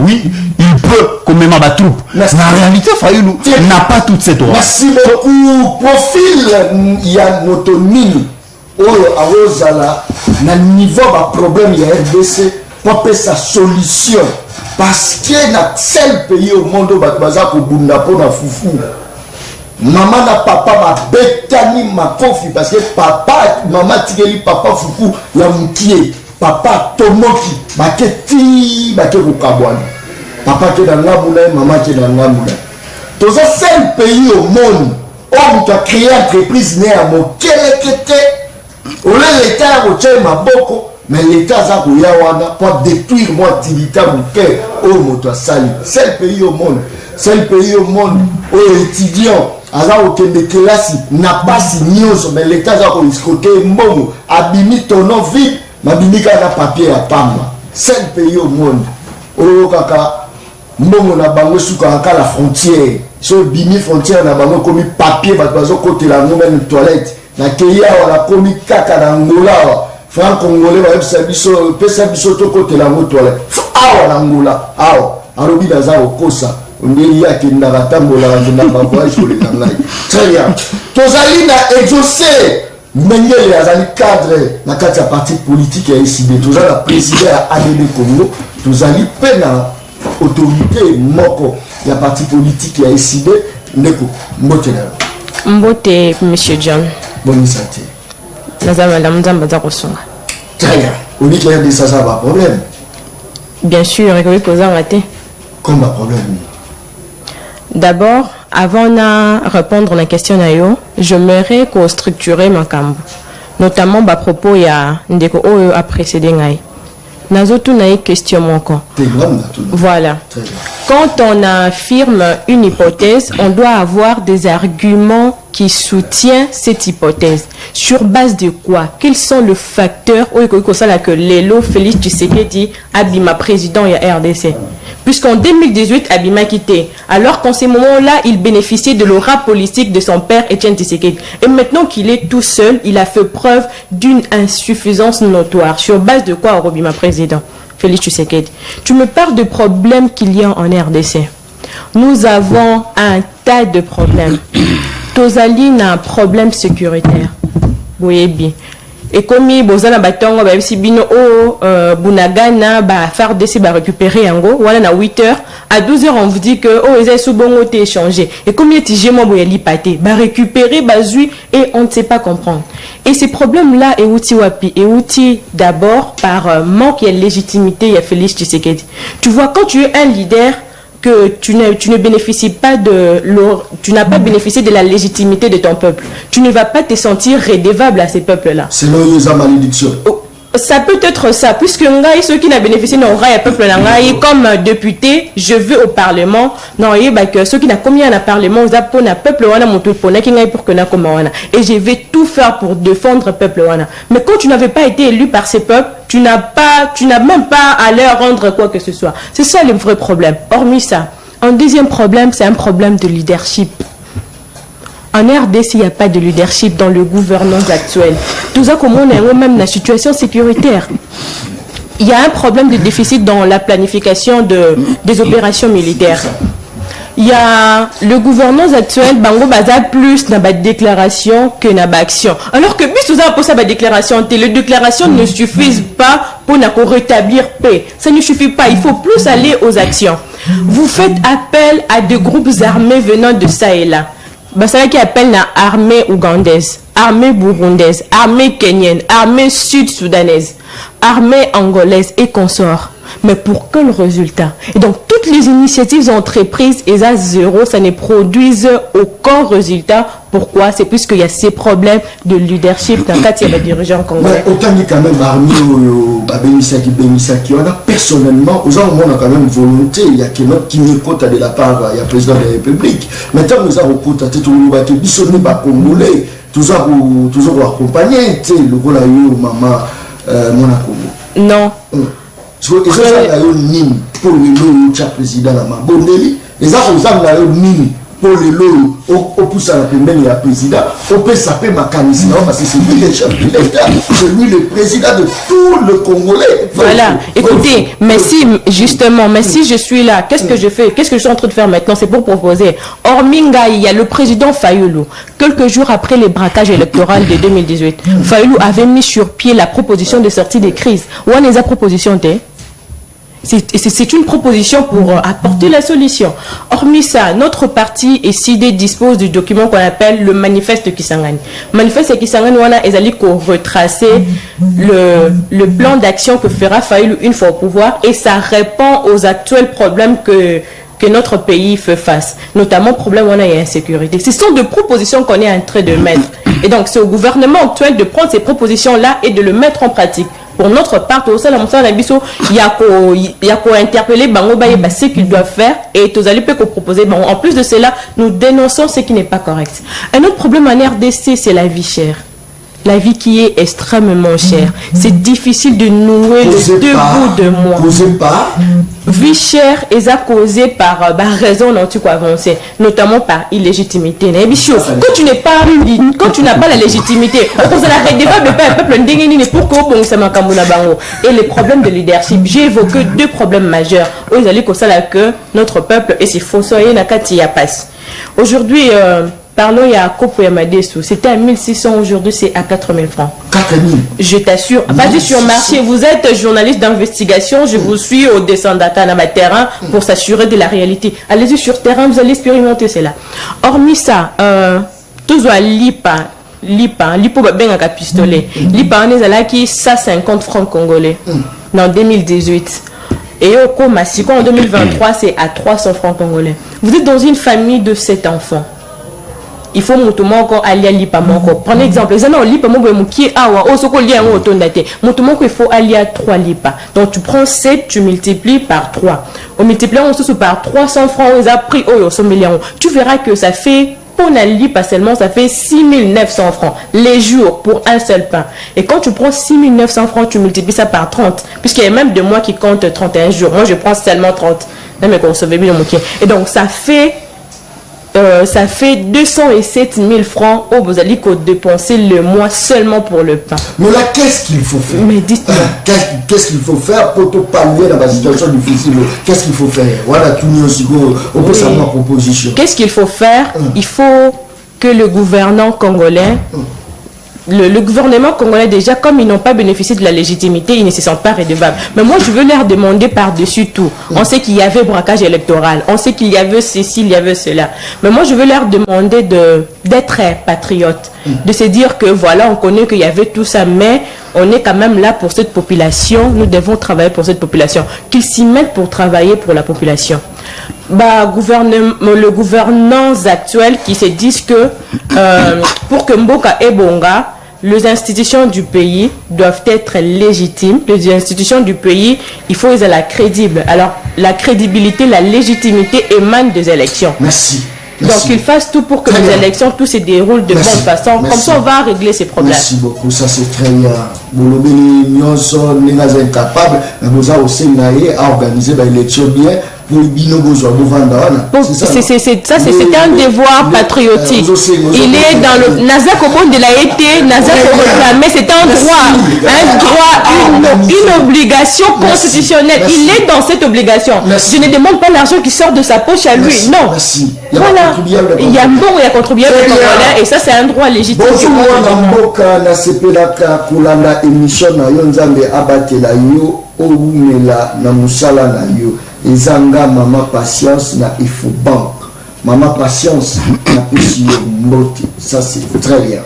oui, il peut, comme même ma troupe. Mais en réalité, Fayoulou n'a pas toute cette aura. Merci beaucoup. Profil, il y a notre mine. À Rosala, na niveau de problème, il y a RDC pour sa solution. Parce qu'il y a un seul pays au monde où il y a un foufou. Maman na papa ma betani ma confi parce que papa, maman tigeli papa foufou, la moukier. Papa tomoki, baketi, baketi rukabwani. Papa qui est dans la moulin, maman qui est dans la moulin. Dans un seul pays au monde où tu as créé une entreprise née à mon Kelekete, où l'État a retiré ma boko, mais l'État a pour détruire mon activité à mon cœur, où tu as sali. Seul pays au monde, seul pays au monde où les étudiants, au Kélas, n'a pas signé, mais l'État a escroqué mon abimi ton nom vide, ma bimika na papier à Pamba. Seul pays au monde où kaka. Mbongo na bango suka la frontière so bimi frontière na bango komi papier bazo côté la nouvelle toilette na keya wala komi kaka na ngola franc congolais ba biso pesa biso to côté la toilette awa na ngola awa alobi daza okosa ngeli yake ndaka tambola na ba voyage ko le ngai très bien tozali na exaucer Mengele azali cadre na kati ya parti politique ya ICD tozali la président ya ADB Congo tozali pena autorité moko ya parti politique ya SID ndeko mbote na mbote monsieur John bonne santé nazama la mzamba za kosonga très bien on dit qu'il y a des ça va problème bien sûr et que poser raté comme un problème d'abord avant de répondre à la question nayo j'aimerais qu'on structurer ma cambo notamment à propos ya ndeko o a précédé ngai Nazotu na question encore. Voilà. Quand on affirme une hypothèse, on doit avoir des arguments qui soutient cette hypothèse. Sur base de quoi? Quels sont les facteurs que Lelo Félix Tshisekedi Abima président et RDC? Puisqu'en 2018, Abima quitté. Alors qu'en ces moments-là, il bénéficiait de l'aura politique de son père Étienne Tshisekedi. Et maintenant qu'il est tout seul, il a fait preuve d'une insuffisance notoire. Sur base de quoi Abima président Félix Tshisekedi? Tu me parles de problèmes qu'il y a en RDC. Nous avons un tas de problèmes. Tozaline a un problème sécuritaire. Oui, bien. Et comme Bozana Batongo, si Bino Bunagana, FARDC va récupérer en gros, voilà, à 8h, à 12h, on vous dit que, ils ont sous bon côté échangé. Et comme il y a Tijemo Boyali Pate, récupérer, Bazui, et on ne sait pas comprendre. Et ces problèmes-là, et outil wapi, et outil d'abord par manque de légitimité, il y a Félix Tshisekedi. Tu vois, quand tu es un leader, que tu ne bénéficies pas tu n'as pas bénéficié de la légitimité de ton peuple. Tu ne vas pas te sentir redevable à ces peuples-là. C'est la malédiction. Ça peut être ça, puisque ceux qui n'ont bénéficié d'un peuple comme député, je veux au Parlement, que ceux qui n'ont commis un Parlement, ils ont un peuple et je vais tout faire pour défendre le peuple. Mais quand tu n'avais pas été élu par ces peuples, tu n'as même pas à leur rendre quoi que ce soit. C'est ça le vrai problème. Hormis ça, un deuxième problème, c'est un problème de leadership. En RDC, il n'y a pas de leadership dans le gouvernement actuel. Tout ça, comme on est même dans la situation sécuritaire. Il y a un problème de déficit dans la planification des opérations militaires. Il y a le gouvernement actuel, Bango Baza plus dans la déclaration que dans l'action. Alors que bis vous avez posé la déclaration, les déclarations ne suffisent pas pour rétablir paix. Ça ne suffit pas, il faut plus aller aux actions. Vous faites appel à des groupes armés venant de ça et là. C'est qui appelle la armée ougandaise, armée burundaise, armée kenyenne, armée sud-soudanaise, armée angolaise et consorts. Mais pour quel résultat? Et donc, toutes les initiatives entreprises, et à zéro, ça ne produisent aucun résultat. Pourquoi? C'est puisqu'il y a ces problèmes de leadership dans le cas des dirigeants congolais. Autant dit quand même, armée Bémisaki, on a personnellement, aux gens, on a quand même volonté, il y a qui me compte de la part, il y a le président de la République. Maintenant, nous avons compté tout le monde, qui ne pas congolais, toujours accompagné, tu sais, le rôle à maman, Monaco. Non. Pour le président les pour le lot au pouce à la pembeni ya président on peut s'appeler Makanisi parce que c'est lui le chef de l'État, c'est lui le président de tout le Congolais. Voilà, écoutez, mais si justement, mais si je suis là, qu'est-ce que je fais? Qu'est-ce que je suis en train de faire maintenant? C'est pour proposer. Horminga, il y a le président Fayoulou. Quelques jours après les braquages électoraux de 2018, Fayoulou avait mis sur pied la proposition de sortie des crises. Où en est la proposition? C'est une proposition pour apporter la solution. Hormis ça, notre parti et CID dispose du document qu'on appelle le manifeste Kisangani. Manifeste Kisangani, on a retracé le plan d'action que fera Fayoulou une fois au pouvoir et ça répond aux actuels problèmes que notre pays fait face, notamment problème où on a insécurité. Ce sont des propositions qu'on est en train de mettre. Et donc, c'est au gouvernement actuel de prendre ces propositions-là et de le mettre en pratique. Pour notre part, il y a qu'à interpeller ce qu'ils doivent faire et tous allez proposer. Bon, en plus de cela, nous dénonçons ce qui n'est pas correct. Un autre problème en RDC, c'est la vie chère. La vie qui est extrêmement chère. C'est difficile de nouer le deux bouts de mois. Vie chère est causée par raison dont tu peux avancer, notamment par illégitimité. Quand tu n'as pas la légitimité, on peut la redevable pas un peuple et les problèmes de leadership. J'ai évoqué deux problèmes majeurs. Ils allaient que notre peuple et ses fossoyers nakati ya passe. Aujourd'hui, parlons, il y a Kopo Yamadesu. C'était à 1600, aujourd'hui c'est à 4000 francs. 4000. Je t'assure. Vas-y sur le marché. Vous êtes journaliste d'investigation. Je vous suis au descend data dans ma terrain pour s'assurer de la réalité. Allez-y sur terrain, vous allez expérimenter cela. Hormis ça, tous à Lipo Benga pistolet. Lipa on est là qui 150 francs congolais dans 2018. Et au Komasiko en 2023, c'est à 300 francs congolais. Vous êtes dans une famille de 7 enfants. Il faut motomoko alia lipa moko. Prenez exemple, les anneaux lipa moko qui awa o soko lia en autonate. Motomoko il faut alia 3 lipa. Donc tu prends 7, tu multiplies par 3. On multiplie on se par 300 francs, ils a pris au millions. Tu verras que ça fait pour Nali, pas seulement, ça fait 6900 francs les jours pour un seul pain. Et quand tu prends 6900 francs, tu multiplies ça par 30, puisqu'il y a même de moi qui comptent 31 jours. Moi, je prends seulement 30. Et donc, ça fait 207 000 francs au Bozali qu'on dépenser le mois seulement pour le pain. Mais là, qu'est-ce qu'il faut faire? Mais dites-moi. Qu'est-ce qu'il faut faire pour te pallier dans la situation difficile? Qu'est-ce qu'il faut faire? Voilà, tout le monde, on peut savoir ma proposition. Qu'est-ce qu'il faut faire? Il faut que le gouvernement congolais, le gouvernement congolais déjà, comme ils n'ont pas bénéficié de la légitimité, ils ne se sentent pas redevables. Mais moi, je veux leur demander par-dessus tout. On sait qu'il y avait braquage électoral. On sait qu'il y avait ceci, il y avait cela. Mais moi, je veux leur demander d'être patriotes. De se dire que voilà, on connaît qu'il y avait tout ça, mais on est quand même là pour cette population. Nous devons travailler pour cette population. Qu'ils s'y mettent pour travailler pour la population. Le gouvernement actuel qui se disent que pour que Mboka et Bonga, les institutions du pays doivent être légitimes. Les institutions du pays, il faut les la crédibles. Alors, la crédibilité, la légitimité émanent des élections. Merci. Donc, ils fassent tout pour que les élections, tout se déroule de bonne façon. Comme ça, on va régler ces problèmes. Merci beaucoup, ça c'est très bien. Nous sommes incapables, mais nous avons aussi organisé l'élection bien. C'est un devoir patriotique. Il est dans le Nazak Obon de la été, Nazak réclamé, c'est un droit, une obligation constitutionnelle. Il est dans cette obligation. Je ne demande pas l'argent qui sort de sa poche à lui. Non. Voilà. Il y a un bon, il y a contribuable et ça c'est un droit légitime. Ezanga Mama Patience na Ifobank. Mama Patience na Pishio Mbote. Ça c'est très bien.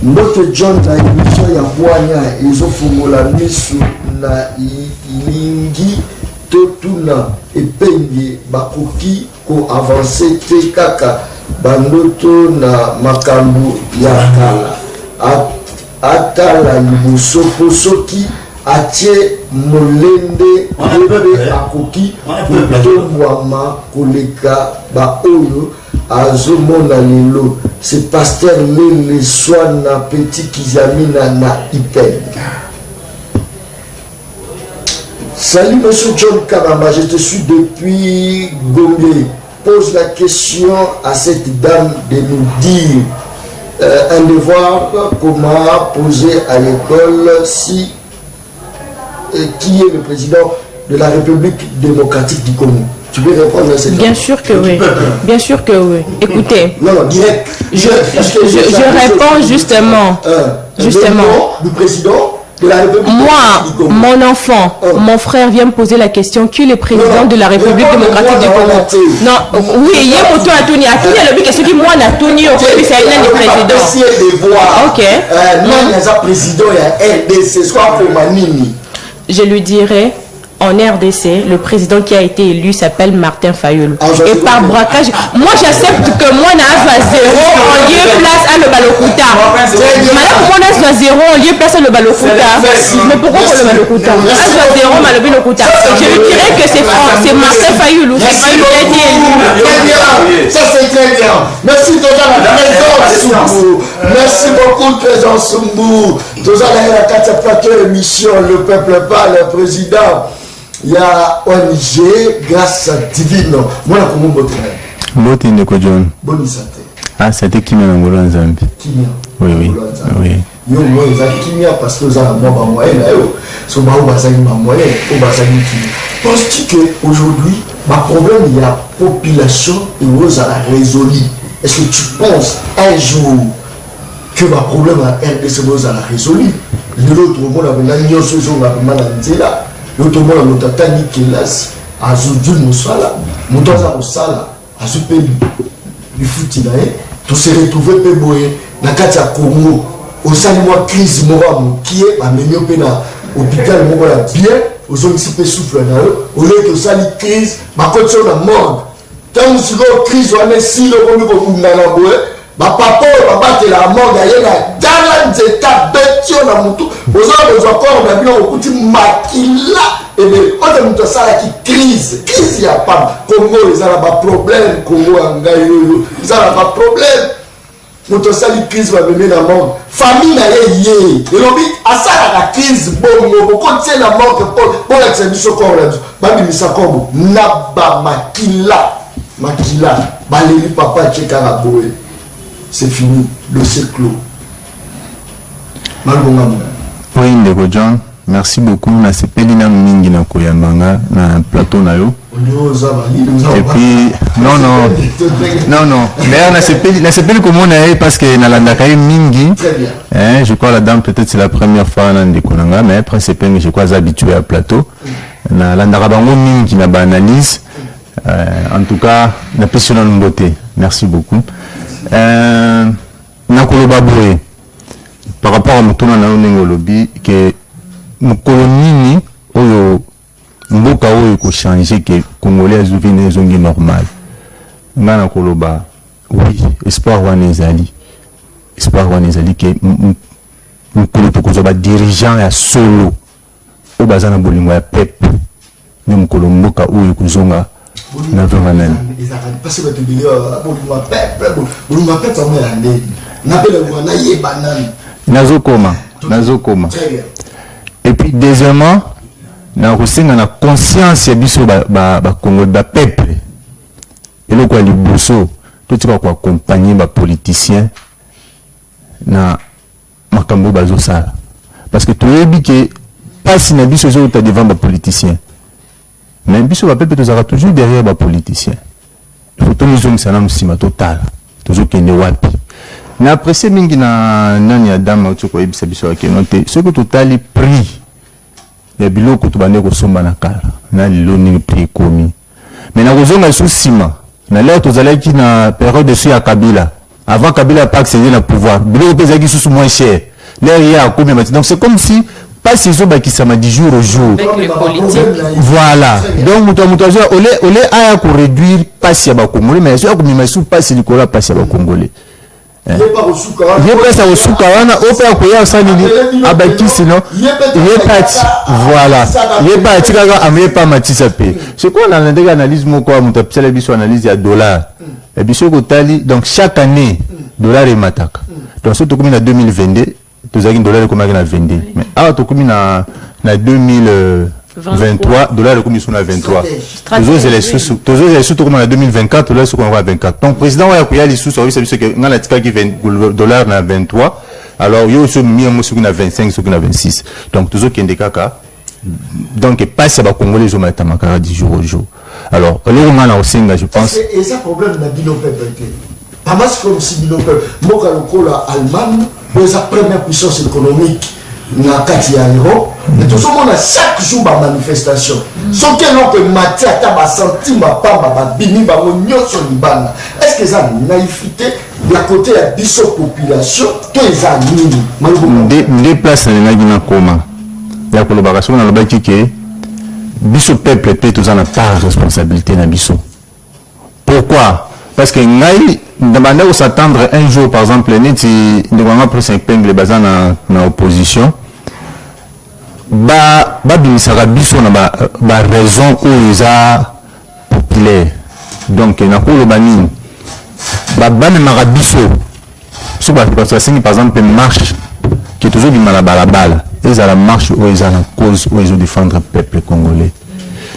Mbote John na émission ya Bwanya ezofungola misu na ilingi totuna epenge bakoki ko avancer te kaka bandoto na makambo ya kala. Atala liboso posoki atie molende ebe akoki kutongwama koleka baoyo azomona lelo. C'est pasteur Lele Swana Petit Kizamina na Ipen. Salut monsieur John Karamba, je te suis depuis Gombe. Pose la question à cette dame de nous dire un devoir, comment poser à l'école si qui est le président de la République démocratique du Congo. Tu peux répondre à cette question? Bien sûr que oui. Bien sûr que oui. Écoutez. Non, direct. Je réponds justement. Du président de la République démocratique du Congo. Mon enfant, mon frère vient me poser la question qui est le président de la République démocratique du Congo. Non, oui, il y a moto à Tony. À Tony, il y a question qui moi n'a Tony au pays, c'est un des présidents. Ok. Non, il y a un président, il y a RDC, soit pour Manini. Je lui dirai, en RDC, le président qui a été élu s'appelle Martin Fayulu. Et par braquage, moi j'accepte que moi n'a pas 0 en lieu place à le Balokuta. Madame, moi n'a 0 en lieu place à le Balokuta. Mais pourquoi pour le Balokuta? À 0 Balokuta. Je lui dirai que c'est Martin Fayulu. C'est pas lui qui a été élu. Ça c'est très bien. Merci Présent Sumbou. Merci beaucoup Présent Sumbou. Toujours la 4 plateau émission Le Peuple Parle, le président. Il y a ONG grâce divine. Moi, la comment botte. Botte ndeko John. Bonne santé. Ah, c'était Kimia Ngolo Nzambi. Kimia. Oui. Yo moi Kimia parce que ça moi ba moyen là yo. So ba ou ba ça ma moyen, ou ba ça Kimia. Penses-tu que aujourd'hui, ma problème il y a population et vous à la résolu. Est-ce que tu penses un jour que ma problème à RDC vous à la résolu? L'autre monde avait la nyoso zo ba mananzela. L'autre monde a motata ni kelas azudul musala motoza osala azupe du foot là tout se retrouver pe boye na kati ya Congo osali moi crise moko qui est amené pe na hôpital moko la bien ozongisi pe souffle na yo ole que osali crise ba konso na morgue tant siko crise wana si le komi ko kungana boye ba papa ba batela la morgue ayena dala nzeta betio na mutu ozo bezo corps na bien okuti makila et bien on a ça qui crise y a pas Congo ils ont pas problème Congo ils ont pas problème moto sali crise va venir dans le monde famille na yé et l'obi à ça la crise bongo beaucoup tient la mort pour la biso ko la babi misakombo na ba makila baléli papa tcheka la boé c'est fini le cycle clos malbonga mo. Oui, Ndeko John, merci beaucoup. Na sepeli na mingi na koyambanga na plateau na yo. Et puis non. D'ailleurs na sepeli comme on a parce que na landaka mingi. Je crois la dame peut-être c'est la première fois na Ndeko nanga mais après sepeli je crois habitué à plateau. Na landaka bango mingi na ba analyse. En tout cas, na pesona beauté. Merci beaucoup. Na koloba boye. Par rapport à Mutuna na onengo lobby que mukolo nini oyo mboka oyo ko changer que congolais azuvine zongi normal ngana koloba oui espoir wana ezali que mukolo tokozo ba dirigeant ya solo o bazana bolingo ya peuple ni mukolo mboka oyo kuzonga na vraiment parce que tu dis bolingo peuple on est andé na pele wana yebanani Nazokoma. Et puis deuxièmement, na kosenga na conscience ya biso ba Congo ba peuple. Et le quoi liboso, tout tu vas quoi accompagner ba politiciens na makambo bazo sala. Parce que tu es dit que pas si na biso zo ta devant ba politiciens. Mais biso ba peuple tozara toujours derrière ba politiciens. Il faut tout nous zoom ça na msima total. Toujours kende wapi. Na apprécié mingi na nani ya dame otoko ebisa biso ke noté ce que totali prix ya biloko to bande ko somba na kala na loni prix komi mais na kozonga sous ciment na leo tozalaki na période de ya Kabila avant Kabila pas accéder na pouvoir biloko pezaki sous moins cher l'air ya komi maintenant donc c'est comme si pas ces eaux qui ça m'a dit jour au jour voilà donc muto olé aya ko réduire pas si ba congolais mais ça ko mima sous pas si likola pas si ba congolais. Il pas ça au soukawana au fait quoi ça ni abaki sinon il est parti voilà il est parti quand amé pas matisa pe c'est quoi on a une analyse mon quoi mon tapsela biso analyse ya dollar et biso ko tali donc chaque année dollar est mataka donc surtout comme en 2022 tous avec dollar comme en 22 mais ah to comme na 2023 dollars comme ils sont à 23 toujours les sous comme en 2024 dollars sont à 24 donc président il y a les sous service que dans la tika qui 20 dollars na 23 alors il y a aussi mis un sur 25 sur 26 donc toujours qui est kaka donc pas ça va congolais les hommes à 10 jours au jour alors le moment là aussi je pense et ça problème na bino peuple pas mal comme si bino peuple moka lokola Allemagne c'est la première puissance économique na kati ya Europe mais tout ce monde a chaque jour ba manifestation so que l'on peut mater à ta centime pamba ba bini ba nyonso libana est-ce que ça naïveté de la côté ya biso population to eza nini des places na ngina koma ya koloba so na lobaki ke biso peuple pe tous en a part responsabilité na biso pourquoi parce que ngai demander où s'attendre un jour par exemple neti ndonganga pour 5 pingles bazana na opposition ba bimisaka biso na ba raison où ils a populaire donc na koloba nini ba memaka biso so ba parce que par exemple une marche qui est toujours du mal à balabala ils a la marche où ils a la cause où ils ont défendre le peuple congolais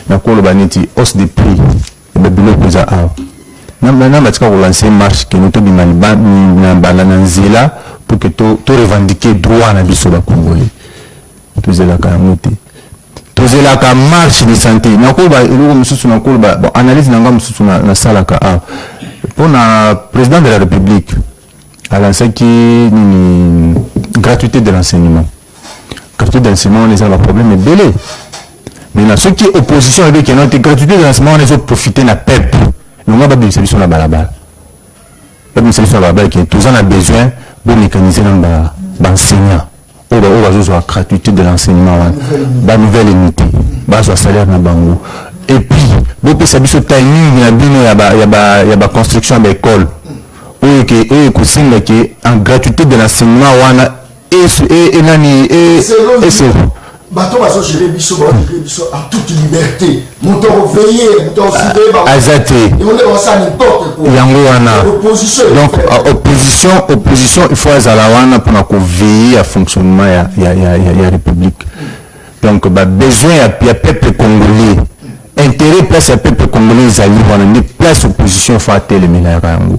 na koloba neti hausse des prix ba biloko za a na batika relancer marche que nous to bimali na balana nzela pour que to revendiquer droit na biso ba congolais tozelaka yango te tozelaka marche de santé nakoba eloko mosusu nakoloba bon analyse nanga mosusu nasalaka a mpona président de la république alansaki nini gratuité de l'enseignement on ezala baproblème ebele mais na soki opposition ebeki yango te gratuité de l'enseignement on ezoprofite na peuple longa babimisa biso na balabala ke toza na besoin bomécaniser na baenseignant oyo bazozwa gratuité de l'enseignement wana banouvelle unité bazwa salaire na bango et puis bopesa biso timing na bino ya baconstruction ya baécole oyo ekosenga ke en gratuité de l'enseignement wana bateau va se gérer biso en toute liberté. Montant veiller, montant surveiller. Azate. Et on est ça n'importe quoi. Donc opposition il faut azalawana pour qu'on veiller à fonctionnement ya république. Donc besoin ya peuple congolais. Intérêt place ya peuple congolais zali wana ni place opposition faut atelemela yango.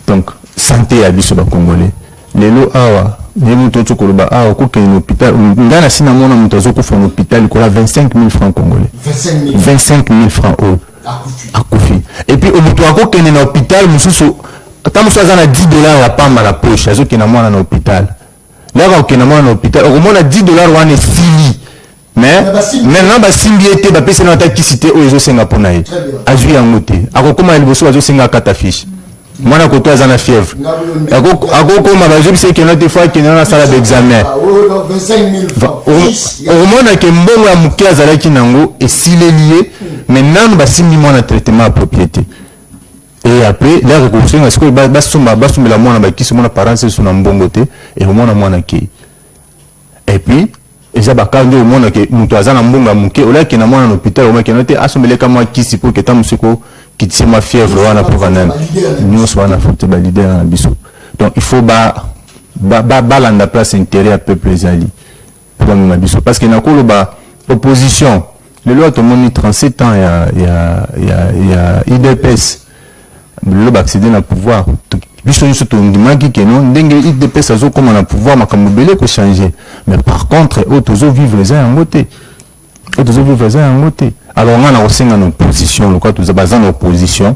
Donc santé ya biso ba congolais. Lelo awa ni muto tsokoloba awa ko kene hôpital ngana sina mona muto azokufa na hôpital ko la 25 000 francs congolais. 25 000 francs akufi. Et puis au muto ako kene na hôpital mususu ata mususu azana 10 dollars ya pamba la poche azokena mwana na hôpital. Là quand kena mwana na hôpital au moins 10 dollars wana fini. Mais maintenant basimbi ete bapesa na taki cité o ezo senga pona ye. Azui yango te. Akokoma liboso azo senga kata fiche. Mwana koto aza na fièvre. Akokoma bazobisa ke note fois ke na sala d'examen. Au moins que mbongo ya muke azalaki nango esile lié maintenant basimbi mwana traitement à propriété. Et après là reconstruction est-ce que basomba la mwana bakisi mwana parents sur na mbongo te et au mwana ki. Et puis eza bakande au mwana ke muto azana mbongo ya muke ola ke na mwana na hôpital au moins ke note asombeleka mwa kisi pour que tamusiko qui tient ma fièvre wana pour vanam nous soit na faute ba leader na biso. Donc il faut balanda place intérêt à peuple zali pour na biso parce que na koloba opposition le loi tout monde 37 ans il y a IDPS le ba accéder na pouvoir biso nous tout ndimaki que non ndenge IDPS azo comme na pouvoir makambo belé ko changer mais par contre autres vivre ça en côté alors on a aussi une opposition le quoi tous en opposition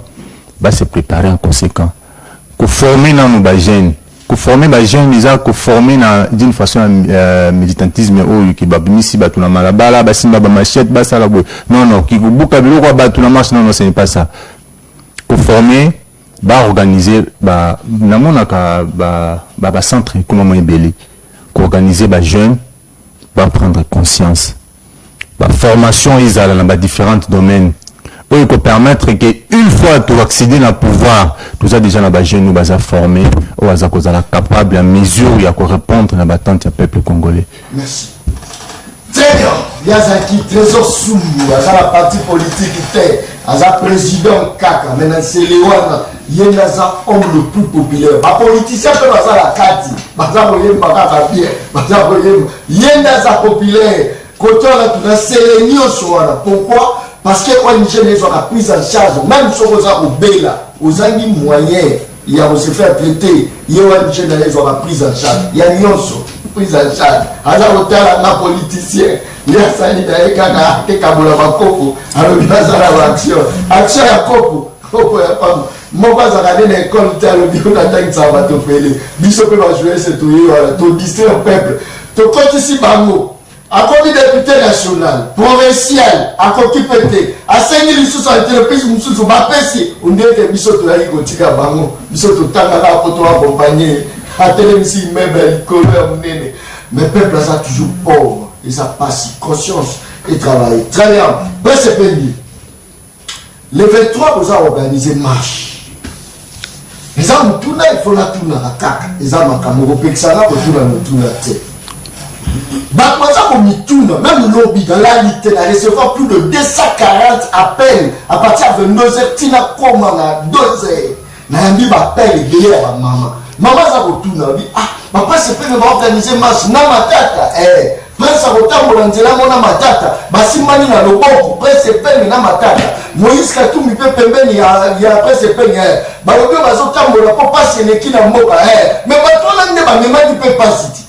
va se préparer en conséquent pour former dans nos jeunes pour former les jeunes déjà pour former d'une façon militantisme ou qui va bimisi batu na malabala basimba ba machette basala boy non qui buka biloko batu na marche non ce n'est pas ça pour former organiser namona ka centre comment belé organiser jeunes prendre conscience. La formation ils ont dans différents domaines où il peut permettre qu'une fois tu accéder au pouvoir tout ça déjà dans jeunes nous à former ou à capable à mesure il y a quoi répondre à l'attente du peuple congolais. Merci. Très bien. Yazaki trésor sous à la partie politique à la président Kaka maintenant c'est Léon Yenaza homme le plus populaire. Les politiciens peuvent faire la carte. Yenaza populaire. Pourquoi? Parce que quand les jeunes sont pris en charge, même si on a aux amis moyens, il y a se faire traiter, il y a des jeunes qui sont pris en charge. Il y a des gens pris en charge. Alors, il y a des politiciens, il y a des gens qui ont action. Action à Copo. Moi, je vais aller à l'école, je vais aller à l'école, je vais aller au peuple. Tu continues ici, Bango. A comme député national, provincial, à Kokipete, à 5 000 sous entreprises, nous bapesi, on dit que Bissoto a eu Kotika Bango, Bissoto Tangala, pour toi accompagner, à télévision, même, mais le peuple a toujours pauvre, et ça passe conscience et travail. Très bien, c'est pénible. Le 23, vous avez organisé marche. Les hommes, tout il faut la tourner à CAC, les hommes, quand vous avez ça, vous tournez à tête. Même lobby dans la liste a recevoir plus de 240 appels à partir de 22h. Tina comme à 2h. Nambi appelle et à maman. Maman ça vous tourne dit ah papa c'est pas de organiser marche na matata prince a votambola nzela mona matata basimani na loboko prince peine na matata Moïse Katumbi pe pembeni ya prince peine balobi bazotambola po passe neki na mboka mais batona nde ba memadi pe pasiti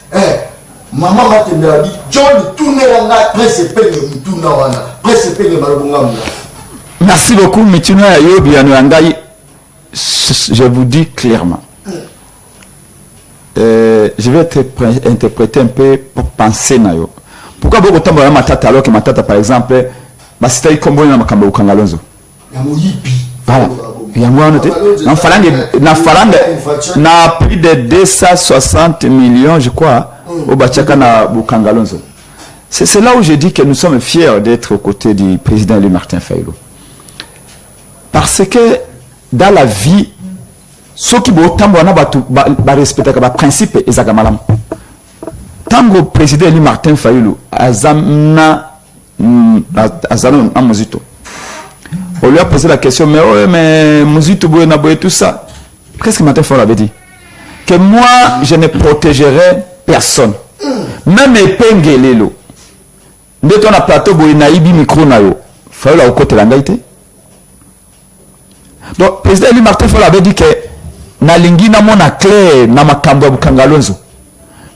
maman m'a dit John tourne la presse peine mutuna wana presse peine balobonga. Merci beaucoup Mituna Yobi Anwangai. Je vous dis clairement. Je vais interpréter un peu pour penser na yo. Pourquoi beaucoup tambo ya matata alors que matata par exemple basita ikombo na makambo ukangalonzo. Ya moyipi. Voilà. Na plus de 260 millions je crois au Bachaka na Bukangalonzo. C'est là où je dis que nous sommes fiers d'être aux côtés du président Louis Martin Fayulu. Parce que dans la vie, ceux qui vont respecter les principes et les tango président Eli Martin Fayulu azamna azalon en Mozito. On lui a posé la question, mais ouais, mais Mozito boye na boye tout ça. Qu'est-ce que Martin Fayulu avait dit? Que moi je ne protégerai personne. Même Epengelelo. Dès qu'on a plateau boye naïbi micro na yo. Fayulu au côté l'angaïté. Donc président Eli Martin Fayulu avait dit que na lingi na mona clair na makambo ya Bukangalonzo.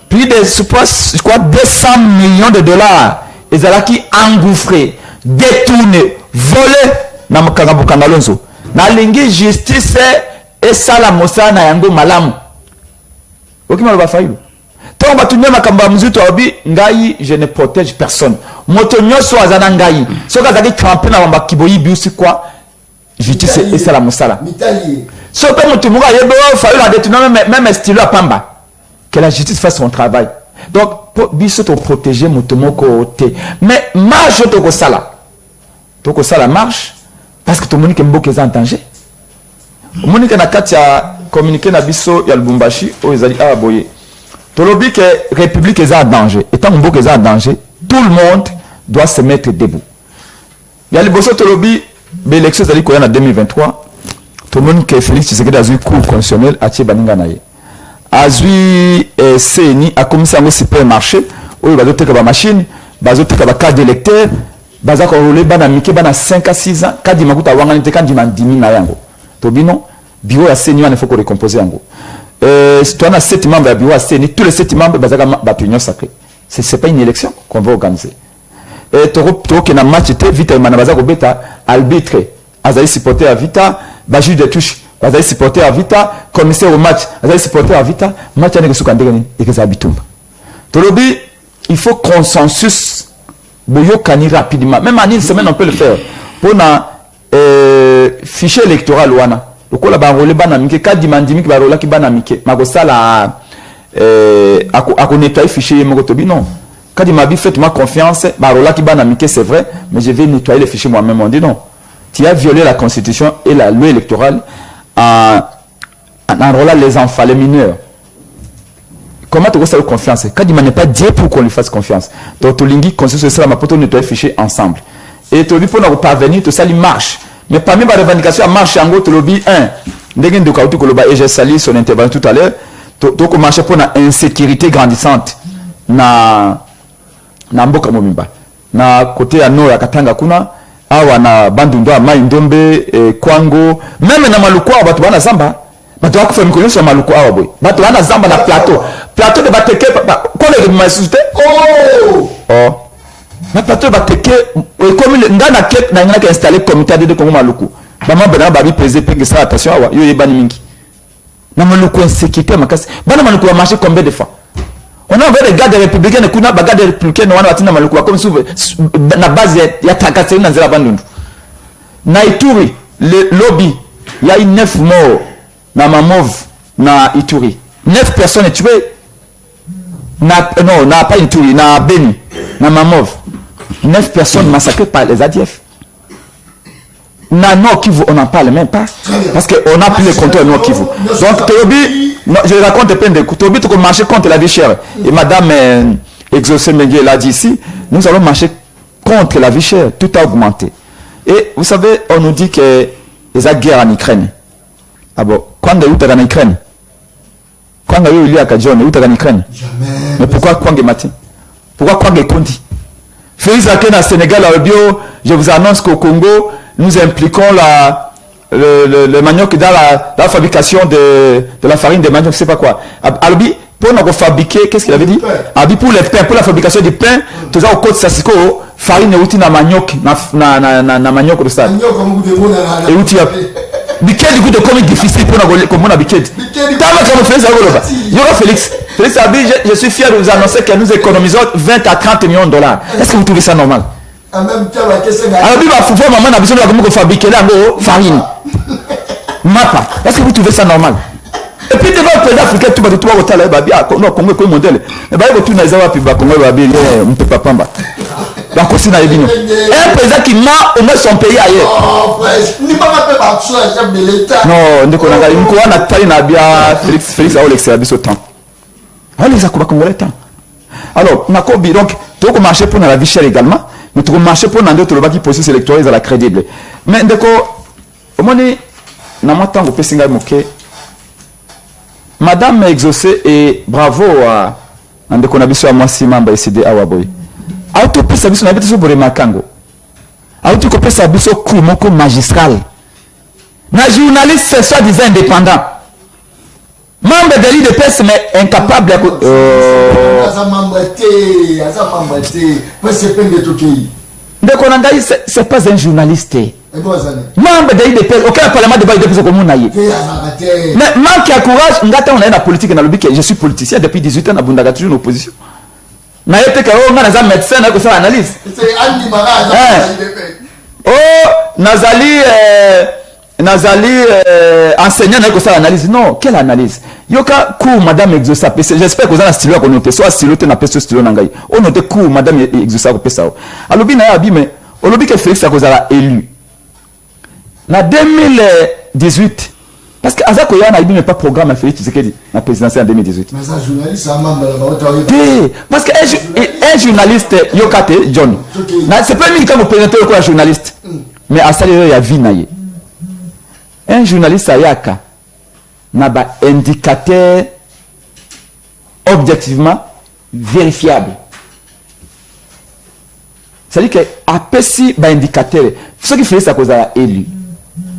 Plus de, je crois, 200 millions de dollars. Ils ont qui engouffré, détourné, volé dans le Bukangalonzo. Na lingi justice et ça la mossa na yango malamu. Ok, ma va faire. Tant que tu n'as pas de ngai, je ne protège personne. Motonyo so azana ngai. So ka zaki tremper na bamba kiboyi biusi quoi. Justice et ça la mossa. So que motumunga yebo fa la détourner même style à pamba. Que la justice fasse son travail. Donc, pour te protéger, mais marche to sala marche parce que tout le monde est en danger. Le monde qui a communiqué na biso ya Lubumbashi o ezali a boye. To lobi que république est en danger. Étant mboka est en danger, tout le monde doit se mettre debout. Ya liboso to lobi l'élection ezali ko en 2023. Tout le monde que Félix Tshisekedi a eu cour constitutionnel a tie baninga na ye. Azui CENI a commencé à supermarché où il va doter que la machine, bazoter que la carte d'électeur, bazako rouler bana mike bana 5 à 6 ans, kadi makuta wangani te kandi mandimi na yango. Tobino bureau ya CENI il faut qu'on recomposer yango. Si tu as 7 membres de bureau à CENI, tous les 7 membres bazaka ba union sacrée. C'est pas une élection qu'on va organiser. Et toro que na match te vita mana bazako beta arbitre, azali supporter à vita, ba juge de touche. Vous allez supporter à Vita, commissaire au match, vous allez supporter à Vita, match avec ce qu'on dit et que ça bitumba. Tolobi, il faut consensus, boyo kani rapidement. Même en une semaine on peut le faire. Pour na fichier électoral wana. Le ko la ba rolé bana mike kadi mandimi ki ba rola ki bana mike. Mako sala ako nettoyer fichier moko tobi non. Kadi mabi faites-moi confiance, ba rola ki bana mike c'est vrai, mais je vais nettoyer les fichiers moi-même. On dit non. Tu as violé la constitution et la loi électorale. En enrôlant les enfants, les mineurs. Comment tu as confiance? Quand il n'est pas dit pour qu'on lui fasse confiance. Donc, tu lingi consensus sera ma pote nettoyer fichier ensemble. Et tu dis pour nous parvenir, tout ça il marche. Mais parmi les revendications, marche en gros, tu lobby 1. Ndegen de Kautu Koloba et j'ai sali son intervention tout à l'heure. Donc, on marche pour une insécurité grandissante. Na mboka momimba. Na côté à nord à Katanga kuna. Awa na Bandundu Maindombe Kwango même na Maluku awa batu bana zamba batu akufa mikolo sur Maluku awa boy batu bana zamba na plateau de bateke ko le masute na plateau de bateke comme ndana ket na ngana installer comité de Congo Maluku bama bana babi peser penge ça attention awa yo yebani mingi na Maluku insécurité makasi bana Maluku va marcher combien de fois. On a envoyé des gars des républicains, des gars des républicains, comme na base ya takaseri na zela bandundu. Na Ituri, le lobby, il y a eu 9 morts na Mamov, na Ituri. 9 personnes tuées. Non, pas Ituri, na Beni, na Mamov. 9 personnes massacrées par les ADF. Na Nord Kivu, on n'en parle même pas. Parce qu'on n'a plus le contrôle Nord Kivu. Donc, Tobi, je raconte plein de coups. Tobi, tu peux marcher contre la vie chère. Et madame Exaucé Mengue l'a dit ici, nous allons marcher contre la vie chère. Tout a augmenté. Et vous savez, on nous dit que il y a guerre en Ukraine. Ah bon, quand il y a en Ukraine? Quand il y a en Ukraine? Mais pourquoi Kwangé Matin? Pourquoi Kwangé Kondi? Félix Aken à Sénégal, je vous annonce qu'au Congo, nous impliquons le manioc dans la fabrication de la farine de manioc, je ne sais pas quoi. Albi, pour nous fabriquer, qu'est-ce qu'il avait dit? Albi, pour les pains, pour la fabrication du pain, tout ça au côté Sassiko, farine et outil na manioc, na manioc de ça. Et outil Biquet du coup de comique difficile pour nous comme on a Biquet. Félix Albi, je suis fier de vous annoncer que nous économisons 20 à 30 millions de dollars. Est-ce que vous trouvez ça normal? En même temps, la question est... Alors, il faut maman a besoin de fabriquer la farine. Mapa. Est-ce que vous trouvez ça normal? Et puis, devant le président africain, tout va de toi au talent, non, Congo, comme modèle. Et bien, il va tout dans les awa, puis Congo, il va bien, on peut pas pamba. Donc, c'est dans les vignes. Un président qui ment au moins son pays ailleurs. Oh, frère, ni pas ma peur, chef de l'État. Non, on a taillé Nabia, Félix a l'exercice au temps. On les a coupés comme le temps. Alors, Nakobi, donc, tu as marché pour la vie chère également, mais tu as marché pour l'endroit où le processus électoral est la crédible. Mais d'accord, au moment où on peut singa moké, Madame exaucé et bravo à Ndeko Nabiso à moi si membre SCD Awaboy. Auto pesa biso na biso bore makango. Auto ko pesa biso coup moko magistral. Na journaliste soi-disant indépendant. Membre de l'IDPS mais incapable Ndeko Nangai c'est pas un journaliste. Membre de l'IDPS aucun parlement de l'IDPS comme on mais manque de courage, ngata on est dans la politique dans le but que je suis politicien depuis 18 ans na bundaka toujours en opposition. Na yete ka on a un médecin na ko faire analyse. C'est Andy Mara. Oh, Nazali enseignant na ko faire analyse. Non, quelle analyse? Yoka cours madame Exosa, j'espère que vous avez stylo ko noter soit stylo te na peso stylo nangai. On note cours madame Exosa ko pesa. Alobi na abi mais olobi que Félix Akozala élu. Na 2018 parce que Azako Yana il n'est pas programme à Félix Tshisekedi la présidentielle en 2018. Mais un journaliste a membre parce que un journaliste Yokate John. C'est pas lui qui vous présenter le journaliste. Mais à ça il y a vie naïe. Un journaliste Ayaka n'a pas indicateur objectivement vérifiable. C'est-à-dire que après si ba indicateur ce qui fait ça cause à élu.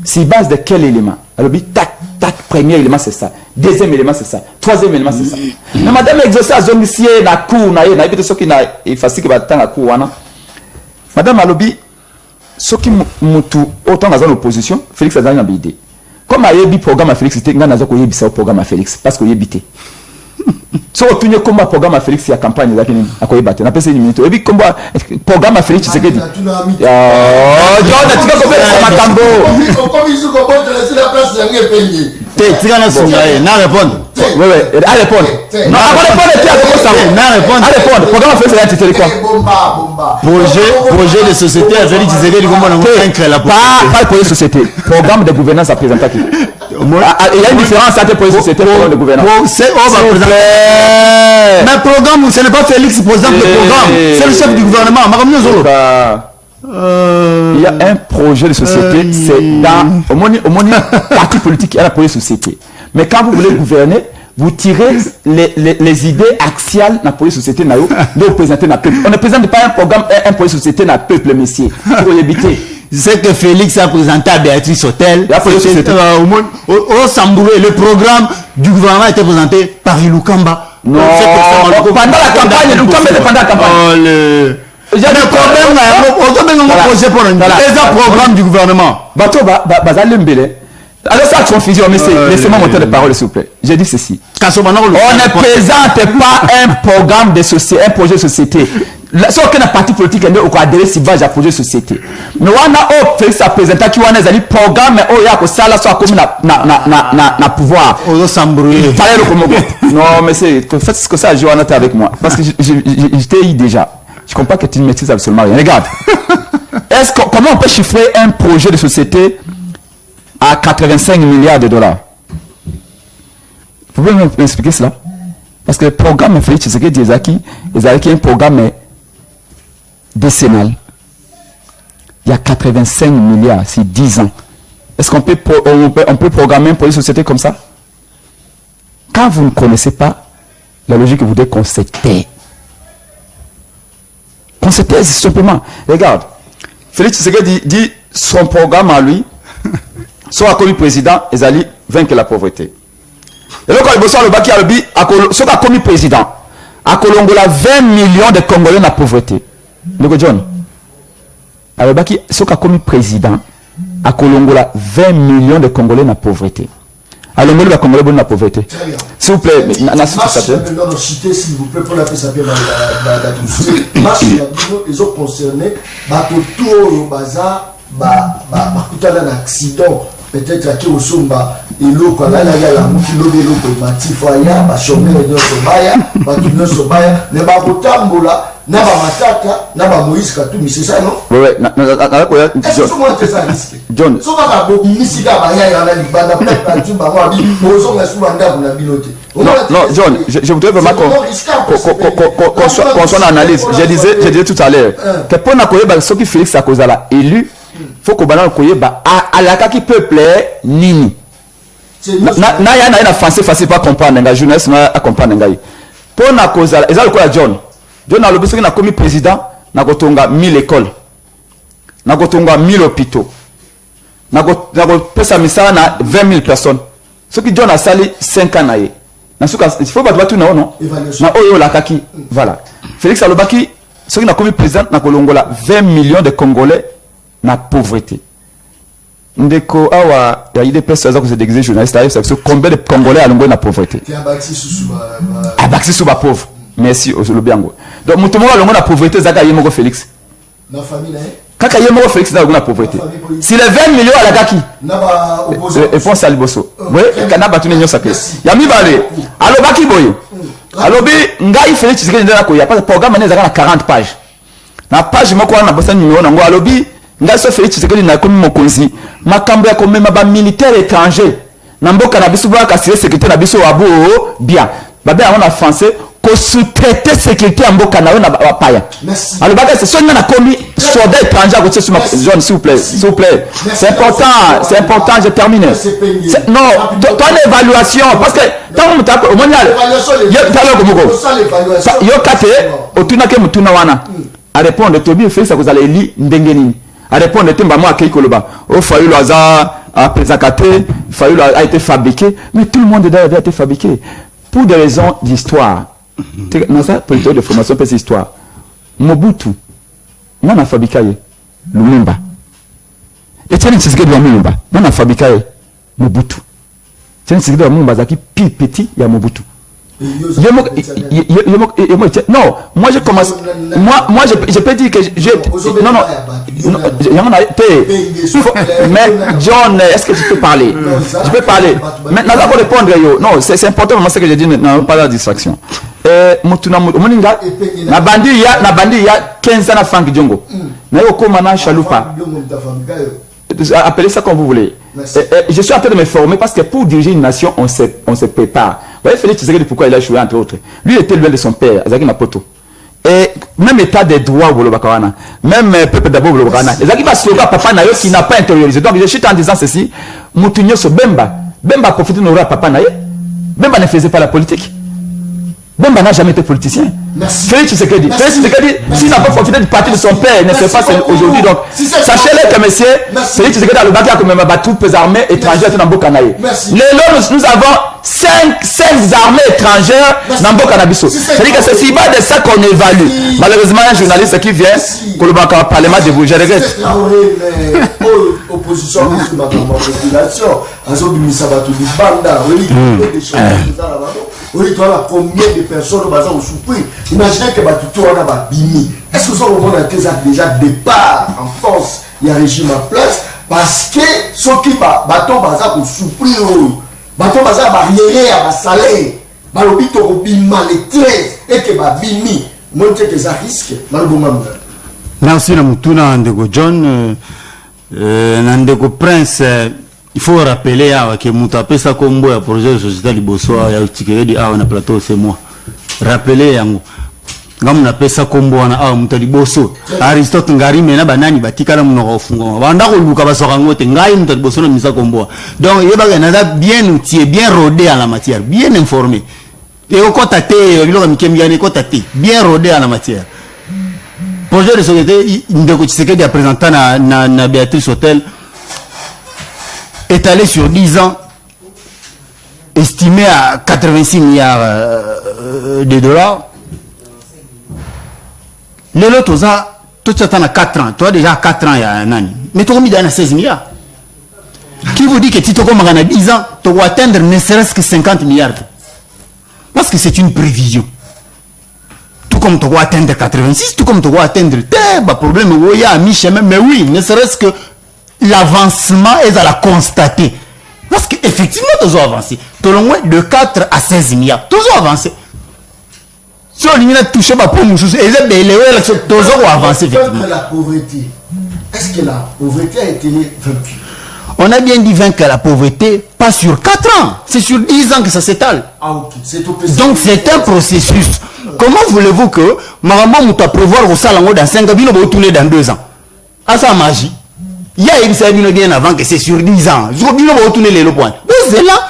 C'est base de quel élément? Alors, tac, tac, premier élément c'est ça. Deuxième élément c'est ça. Troisième élément c'est ça. Mais madame exaucé à zone ici, na cour, na évité ce qui n'a facile que va attendre la cour. Madame Alobi, ce qui mutu autant dans l'opposition, Félix a une idée. Comme il y a un programme à Félix, il y a un programme à Félix parce qu'il y a habité. So tu ne comme programme à Félix ya campagne là kini akoyibate na pesa une minute et puis comme programme à Félix Tshisekedi John tika ko pesa makambo comme ils ko bote la place ya ngepenge te tika na songa na répondre ouais à répondre non à répondre tu as comment ça na répondre à répondre programme à Félix ya titeli quoi projet de société à Félix Tshisekedi comme on vaincre la pas projet de société programme de gouvernance à présenter il y a une différence entre projet de société et programme de gouvernance mais programme, ce n'est pas Félix qui présente le programme, c'est le chef du gouvernement. Il y a un projet de société, c'est dans au parti politique, il y a un projet de société. Mais quand vous voulez gouverner, vous tirez les idées axiales dans le projet de société, vous présentez dans le peuple. On ne présente pas un programme, un projet de société dans le peuple, messieurs, pour éviter. C'est que Félix a présenté à Béatrice Hôtel. Au Samboué, le programme du gouvernement a été présenté par Ilukamba. Non, pendant la campagne, Ilukamba était pendant la campagne. Il y a des problèmes là. C'est un programme du gouvernement. Alors ça, confusion, mais laissez-moi monter de parole, s'il vous plaît. J'ai dit ceci. On ne présente pas un programme de société, un projet de société. Sauf qu'un parti politique est adhéré si bas à projet de société. Mais on a fait ça présenter qui on a des programmes mais il y a que ça là soit comme na pouvoir. Non mais c'est faites ce que ça Johanna t'es avec moi parce que j'étais déjà. Je comprends que tu ne maîtrises absolument rien. Regarde. Comment on peut chiffrer un projet de société à 85 milliards de dollars? Vous pouvez m'expliquer cela? Parce que le programme Félix Tshisekedi ils ont un programme décennal. Il y a 85 milliards, c'est 10 ans. Est-ce qu'on peut programmer un projet de société comme ça? Quand vous ne connaissez pas la logique, vous devez constater. Constater simplement. Regarde, Félix Tshisekedi dit son programme à lui, soit comme président, ils allaient vaincre la pauvreté. Et donc, quand il bosse le Baki Albi, soit comme président, à Kolongola 20 millions de Congolais dans la pauvreté. Le John. Alors, Baki, soit comme président, à Kolongola 20 millions de Congolais dans la pauvreté. Alors, nous, les Congolais dans la pauvreté. S'il vous plaît, s'il vous plaît, pour la paix, ça vient dans la ils ont concerné, autour au bazar, un accident. Peut-être qu'il y a Osumba, et l'eau, quand il y a la mouche, l'eau de l'eau, Matifoya, Chomé, Sobaya, Batino Sobaya, Nebakotambola, Naba Matata, Naba Moïse Katoumi, c'est ça, non? Oui, est-ce que moi, c'est ça, John. Si on a beaucoup, Nisika, Baya, il y a la Libana, peut-être, Bamba, Bozon, la Soubanda, on a biloté. Non, John, je voudrais vraiment qu'on soit en analyse. Je disais tout à l'heure que pour nous, ceux qui Félix a causé là élu, il faut qu'on à la qui peuple nini. Na ya na français facile pas comprendre nga journaliste na comprendre nga. Pour na cause là, ezali quoi John a le besoin na commis président na kotonga 1000 écoles. Na kotonga 1000 hôpitaux. Na ko pesa misala na 20 000 personnes. Ce qui John a sali 5 ans na ye. Il faut pas tout non na oyo la kaki voilà Félix Alobaki ce qui n'a commis président na kolongola 20 millions de Congolais na pauvreté ndeko awa ya ide pesa za ko se déguiser journaliste c'est combien de Congolais alongo na pauvreté abaki suba pauvre merci Olobiango donc mutumo alongo na pauvreté zaka yemoko Félix na famille kaka yemoko Félix na alongo na pauvreté si les 20 millions à la kaki naba opposant et pense à Liboso ouais kana batune nyosa pe ya mibale alobaki boye alobi ngai Félix Tshisekedi ndana ko ya pas programme ne zaka na 40 pages na page moko na bosa numéro nango alobi ngai so Félix Tshisekedi na komi mokonzi makambo ya komema ba militaire étranger na mboka na biso ba kasire sécurité na biso wabo bien babe en français ko sous-traiter sécurité en mboka na paya alobaka c'est seulement na komi soldat étranger à côté sur ma zone s'il vous plaît c'est important je termine non toi l'évaluation parce que tant que tu au mondial yo kate otuna ke mutuna wana à répondre tobi fait ça vous allez lire ndengeni à répondre temba moi akei koloba au fayu le hasard a présentaté fayu a été fabriqué mais tout le monde dedans avait été fabriqué pour des raisons d'histoire dans sa politique de formation pour cette histoire Mobutu on a fabriqué Lumumba Etienne Tshisekedi de Lumumba on a fabriqué Mobutu Etienne Tshisekedi de Lumumba zaki petit ya Mobutu non moi je commence moi je peux dire que non mais John est-ce que tu peux parler je peux parler maintenant d'abord répondre non c'est important moi ce que je dis non pas la distraction mutuna moninga na bandi ya 15 ans na Frank Diongo na yo koma na chalupa appelez ça comme vous voulez. Je suis en train de me former parce que pour diriger une nation, on se prépare. Vous voyez, Félix Tshisekedi, pourquoi il a joué entre autres. Lui, il était loin de son père, Azaki Mapoto. Et même état des droits, même peuple d'abord, Azaki Basoga, papa Nayo, qui n'a pas intériorisé. Donc, je suis en disant ceci, Moutounio se Bemba profitait de nos papa Nayo. Bemba ne faisait pas la politique. Bemba n'a jamais été politicien. Félix Tshisekedi, s'il n'a pas profité du parti de son père, il ne fait pas aujourd'hui. Donc, sachez-le que monsieur, Félix Tshisekedi a le bac comme ma troupes armées étrangères dans Bokanaï. Nous avons 5 armées étrangères dans Bokanabiso. C'est-à-dire que c'est si bas de ça qu'on évalue. Malheureusement, un journaliste qui vient, pour le Parlement de vous, je regrette. Opposition, population, oui, toi, combien de personnes ont souffert? Imaginez que Batutu a bimi. Est-ce que ça a déjà départ en force? Il y a un régime en place parce que ceux qui bateau baza ont souffert, bateau baza barrière à salaire, balobito au bima les 13 et que bimi, montre que ça risque. Merci na mutuna ndeko John, ndeko Prince. Il faut rappeler que Moutapé sa combo ya projet de société Liboso ya Tshisekedi a na plateau c'est moi. Rappeler yango. Ngam na pesa combo na a Moutaliboso. Aristote ngari mena banani batika na munoko fungo. Banda ko luka basoka ngote ngai Moutaliboso na misa combo. Donc yeba na bien outillé, bien rodé en la matière, bien informé. Et au cotaté, bilo mikemiane cotaté, bien rodé en la matière. Projet de société ndeko Tshisekedi a présenté na Béatrice Hôtel étalé sur 10 ans, estimé à 86 milliards de dollars. Les lots, toi tu attends à 4 ans, toi déjà 4 ans il y a un an. Mais tu as mis dans 16 milliards. Qui vous dit que tu as 10 ans, tu vas atteindre ne serait-ce que 50 milliards. Parce que c'est une prévision. Tout comme tu vas atteindre 86, tout comme tu vas atteindre, problème, il y a un chemin, mais oui, ne serait-ce que l'avancement est à la constater. Parce qu'effectivement, nous avons avancé. Tout le moins de 4 à 16 milliards. Nous avons avancé. Si on a touché ma pomme, nous avons avancé. La pauvreté. Est-ce que la pauvreté a été vaincue? On a bien dit vaincre la pauvreté, pas sur 4 ans, c'est sur 10 ans que ça s'étale. Ah, ok. Donc c'est un processus. Comment voulez-vous que Marambo Mouta prévoir au salon dans 5 ans, il va tourner dans 2 ans? Ah, ça magie. Il y a une série bien avant que c'est sur 10 ans. Je crois qu'il va retourner les points. Donc c'est là.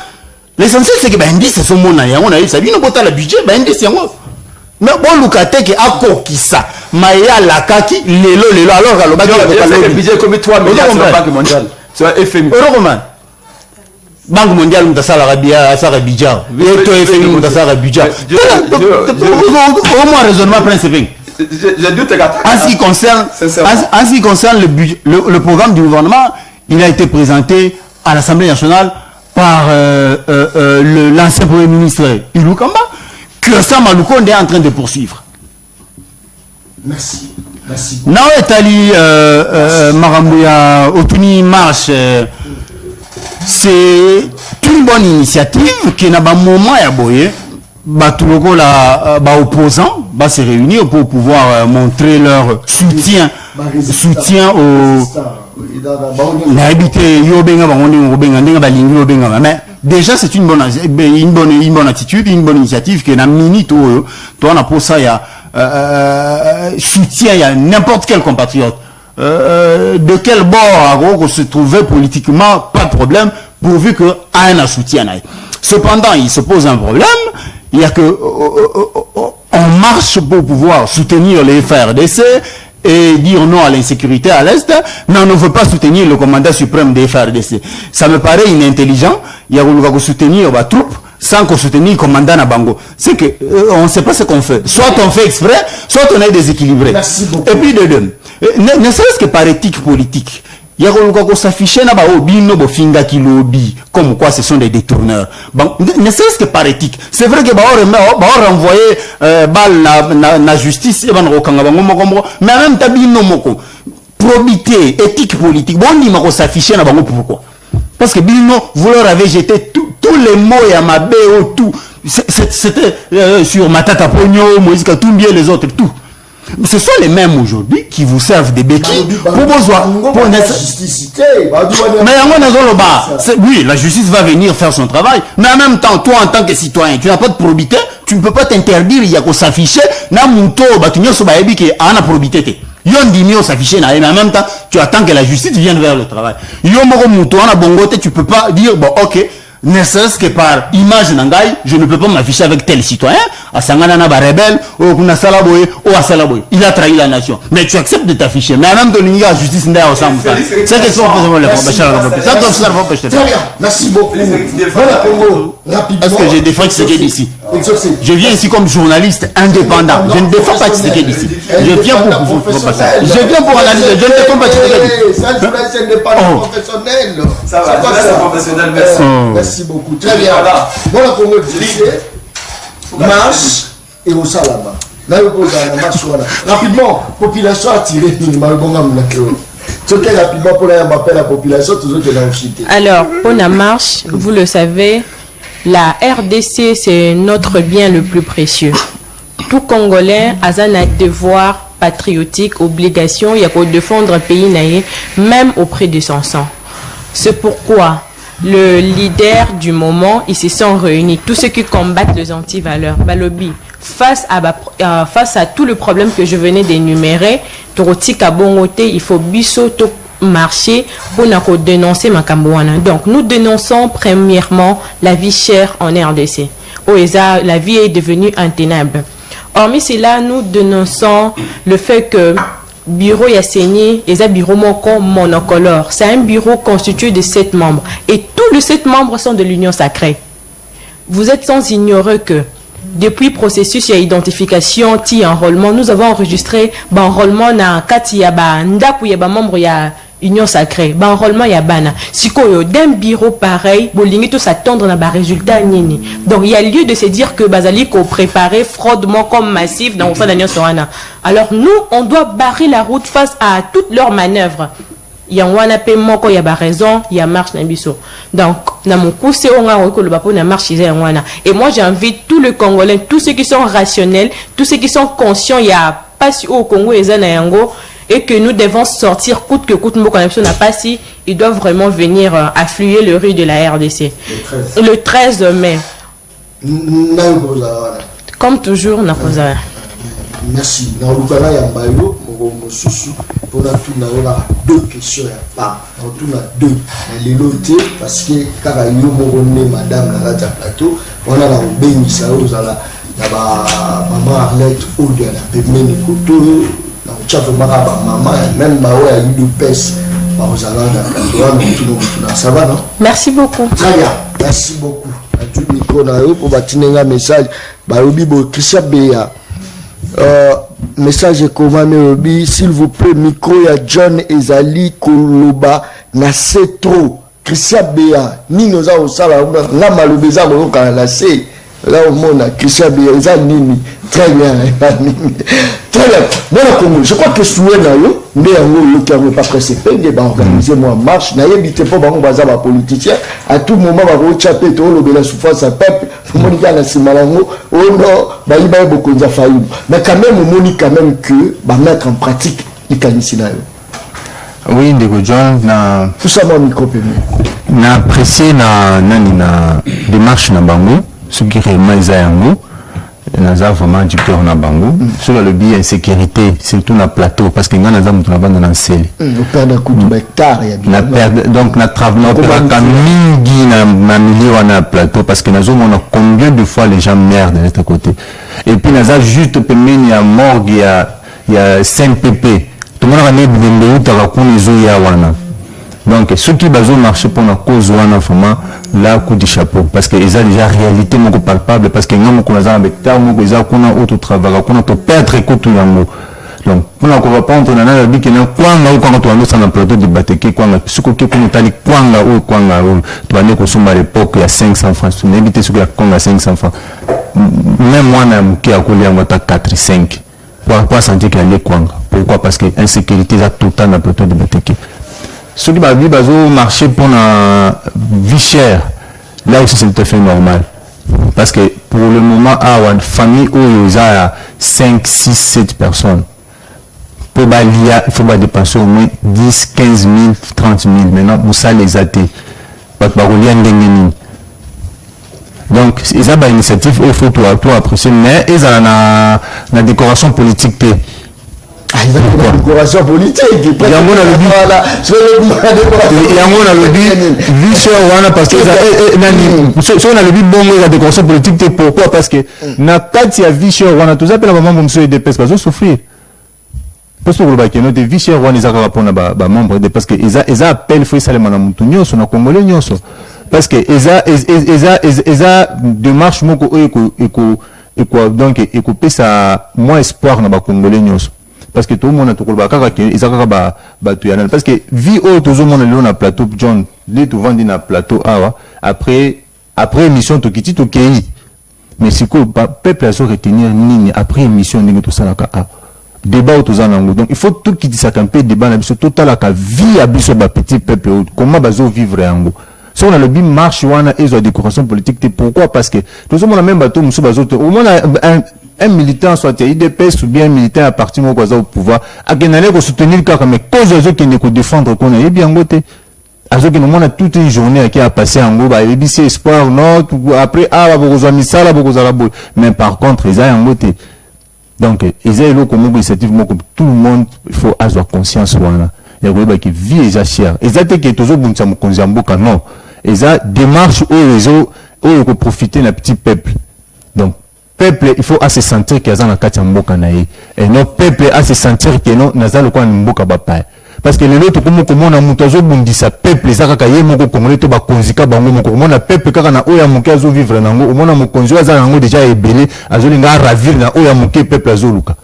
L'essentiel c'est que indice c'est son mon année. On a eu ça. Il n'a pas le budget, indice c'est moi. Mais bon, Lukate qui a coquille ça. Maya la kaki, lelo, alors le budget comme 3 milliards sur la Banque mondiale. Sur la FMI. Banque mondiale, on a ça la budget. FMI, on a ça la budget. Au moins raisonnement principal. En ce qui concerne le programme du gouvernement, il a été présenté à l'Assemblée nationale par l'ancien Premier ministre Ilou Kamba, que Sam Aloukonde est en train de poursuivre. Merci. Nawe Tali Marambouya Otuni Marche, c'est une bonne initiative qui n'a pas un moment à boyer. Batuloko la opposants va se réunir pour pouvoir montrer leur soutien au mais déjà c'est une bonne attitude, une bonne initiative que na mini tout on a pour ça il y a soutien il y a n'importe quel compatriote de quel bord se trouvait politiquement, pas de problème pourvu que un soutien. Cependant il se pose un problème. Il y a que on marche pour pouvoir soutenir les FARDC et dire non à l'insécurité à l'Est, mais on ne veut pas soutenir le commandant suprême des FARDC. Ça me paraît inintelligent. Il y a qu'on soutenir les troupes sans qu'on soutenir le commandant à Bango. C'est que on ne sait pas ce qu'on fait. Soit on fait exprès, soit on est déséquilibré. Merci beaucoup. Et puis de deux, ne serait-ce que par éthique politique. Il y a qu'on s'affiche comme quoi ce sont des détourneurs. Bon, ne serait-ce que par éthique. C'est vrai que on renvoyer la justice, mais en même temps, probité, éthique politique. Bon, on s'affiche pourquoi? Parce que vous leur avez jeté tous les mots et à ma tout. C'était sur Matata Pogno, Moïse Katumbi et les autres, tout. Ce sont les mêmes aujourd'hui qui vous servent des béquilles pour besoin. Mais oui, la justice va venir faire son travail. Mais en même temps, toi en tant que citoyen, tu n'as pas de probité, tu ne peux pas t'interdire, il y a qu'à s'afficher. Na muto, tu n'as pas de probité. Yon dimi s'afficher, mais en même temps, tu attends que la justice vienne vers le travail. Yon moro muto, on a bongote, tu peux pas dire, bon, ok. Ne serait-ce que par image nangai, je ne peux pas m'afficher avec tel citoyen, à Sangana na rebelle, ou Kuna Salaboye, ou à Salaboye. Il a trahi la nation. Mais tu acceptes de t'afficher. Mais en même temps, il y a justice n'a ensemble. C'est que ça, merci beaucoup. Parce que je défends Tshisekedi d'ici. Je viens ici comme journaliste indépendant. Je ne défends pas Tshisekedi d'ici. Je viens pour analyser. Je ne défends pas Tshisekedi. C'est un journaliste indépendant professionnel. Ça va, c'est professionnel. Merci beaucoup. Très bien. Voilà pour notre dossier. Marche et au Salama. Là, rapidement, population attirée. Rapidement pour la population, toujours que alors, pour la marche, vous le savez, la RDC, c'est notre bien le plus précieux. Tout Congolais a un devoir patriotique, obligation, il y a pour défendre un pays naïf, même auprès de son sang. C'est pourquoi le leader du moment, ils se sont réunis, tous ceux qui combattent les antivaleurs, Balobi, face à tout le problème que je venais d'énumérer, il faut biso marcher pour nous dénoncer Makambouana. Donc nous dénonçons premièrement la vie chère en RDC. La vie est devenue intenable. Hormis cela, nous dénonçons le fait que bureau Yasseni et un bureau monocolore. C'est un bureau constitué de 7 membres. Et tous les 7 membres sont de l'Union sacrée. Vous êtes sans ignorer que depuis le processus de identification, enrôlement, nous avons enregistré l'enrôlement dans 4 membres Union sacrée, enrôlement yabana. Si d'un bureau pareil, bolingi tout s'attendre dans résultat nini. Donc il y a lieu de se dire que bazali ko préparer fraudement comme massif dans l'Union Soana. Alors nous, on doit barrer la route face à toutes leurs manœuvres. Il y a un paiement il y a raison, il y a marche n'abiso. Donc na mon coup c'est on a le bapo na marche et moi j'invite tous les Congolais, tous ceux qui sont rationnels, tous ceux qui sont conscients, il y a pas si au Congo et Zanayango et que nous devons sortir coûte que coûte. Mboka n'a pas si ils doivent vraiment venir affluer le rue de la RDC le 13 mai. Comme toujours, n'a pas. Merci. Dans le cas il y a deux questions. On a deux. Les lotés, parce que quand il y a madame la radio plateau, on a la béni ça aux ala. Maman Arlette ou de la Pemene Koto, la Tchaf Maraba, maman, même Maoué a eu de pèse. Ça va, non? Merci beaucoup. Très bien. Merci beaucoup. À tout le monde, pour bâtir un message. Barobi, Christian Béa. Message comment s'il vous plaît, micro ya John Ezali Koloba na c'est trop. Christian Béa, ni nous a au sala, na malobeza mo ka la c'est. Là au monde Christian Béa, Ezali très bien. Très bien. Bon, je crois que souhait na yo, mais on qui a pas pressé peine ba organiser moi marche, na yebite pas ba baza ba politicien, à tout moment ba ko chapé to lo la souffrance à peuple, monika na simalango, oh non, ba iba beaucoup de failli. Mais quand même on moni quand même que ba mettre en pratique les canisina yo. Oui, ndeko John na tout ça mon micro pémé. Na apprécié na nani na démarche na bango, ce qui réellement isa yango. Naza vraiment du cœur na bango sur le biais insécurité surtout na plateau parce que ngana za mutu na banda na seli on perd un coup de hectare donc na travail na mingi na milieu na plateau parce que nazo on a combien de fois les gens merdent de l'autre côté et puis naza juste pemeni ya morgue il y a 5 pp tout le monde a né de uta ko les oya wana donc ceux qui bazo marcher pour la cause wana vraiment là coup de chapeau parce que ils ont déjà réalité moko palpable parce que ngamo ko za avec ta moko za kuna auto travail kuna to perdre écoute yango donc kuna ko va pas entrer na bi kena kwanga ou quand on est dans plateau de bateke kwanga suko ke kuna tali kwanga ou to ane ko suma l'époque il y a 500 francs tu n'éviter ce que la kwanga 500 francs même moi na muki akoli yango ta 4 5 pour sentir qu'il y a kwanga pourquoi parce que insécurité za tout temps na plateau de bateke. Ceux qui ont marché pour la vie chère, là aussi c'est tout à fait normal. Parce que pour le moment, une famille où il y a 5, 6, 7 personnes, pour il faut dépenser au moins 10, 15 000, 30 000. Maintenant, pour ça, les athées. Donc, ils ont une initiative, il faut tout apprécier, mais ils ont la décoration politique. Il y a une décoration politique. Il y a le but parce que si on a le but bon la décoration politique pourquoi parce que na kati ya vicheur wana tout ça appelle maman monsieur de pèse pas souffrir parce que le bac no de vicheur wana ils a répondre ba membre de parce que ils appellent faut ça les mana mutu nyonso na congolais nyonso parce que ils a démarche moko eko donc écouper ça moins espoir na ba congolais nyonso. Parce que tout le monde a tout le monde parce que vie tout le monde est na plateau John les tout vendent na plateau après émission tout quitte tout pays mais c'est quoi peuple a retenir nini après émission ningo tout ça là débat tout ça donc il faut tout quitter ça un peu débat na biso total la vie à biso ba petit peuple comment bazo vivre yango. Si on a le bim marche wana et la décoration politique pourquoi parce que tout le monde a même bateau musu bazo au moins un militant soit IDPS ou bien un militant à partir au pouvoir à qu'elle ko soutenir car mais cause aux qui ne ko défendre qu'on est bien goté à ce que nous on a toute une journée qui a passé en gros bah ABC espoir non après beaucoup misala beaucoup arabo mais par contre ils a en goté donc ils a le comme initiative tout le monde il faut avoir conscience wana il y a qui vit déjà cher ils a que toujours bunza mokonzi mboka non ils a démarche au réseau où il profiter la petit peuple donc peuple il faut se sentir qu'il y a un kati mboka nae et non peuple à se sentir que non nazalo kwa mboka bapa parce que les autres comme on a mutazo bundisa peuple ça kaka ye moko congolais to ba konzika bango moko mona peuple kaka na oya moke azo vivre nango o mona mokonzi aza nango déjà ebelé azolinga ravir na oya moke peuple azoluka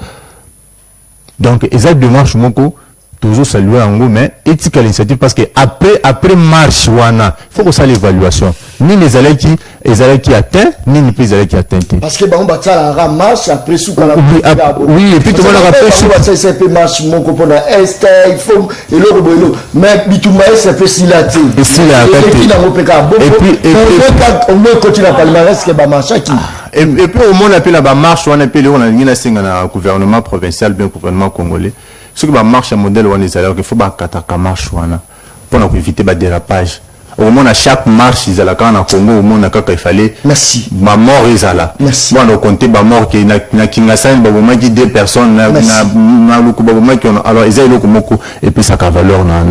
donc eza démarche moko toujours saluer en gros mais éthique à l'initiative parce que après marche wana faut que ça l'évaluation ni les allées qui atteint ni les plus allées qui atteint parce que on va ça la marche après sous oui et puis tout le monde rappelle ça c'est peu marche mon compagnon est il faut et le mais bituma c'est peu silaté et si la et puis on veut continuer à parler reste que ba marche qui et puis au monde appelle la marche on appelle on a une singa na gouvernement provincial bien gouvernement congolais ce qui va marcher modèle on est alors qu'il faut pas kataka marche wana pour éviter ba dérapage. Au moins à chaque marche ils allaient quand en Congo au moins il fallait merci ma mort ils allaient merci bon on comptait ba mort qui na Kinshasa ba moment qui deux personnes na luku ba moment qui alors ils allaient beaucoup et puis ça a valeur na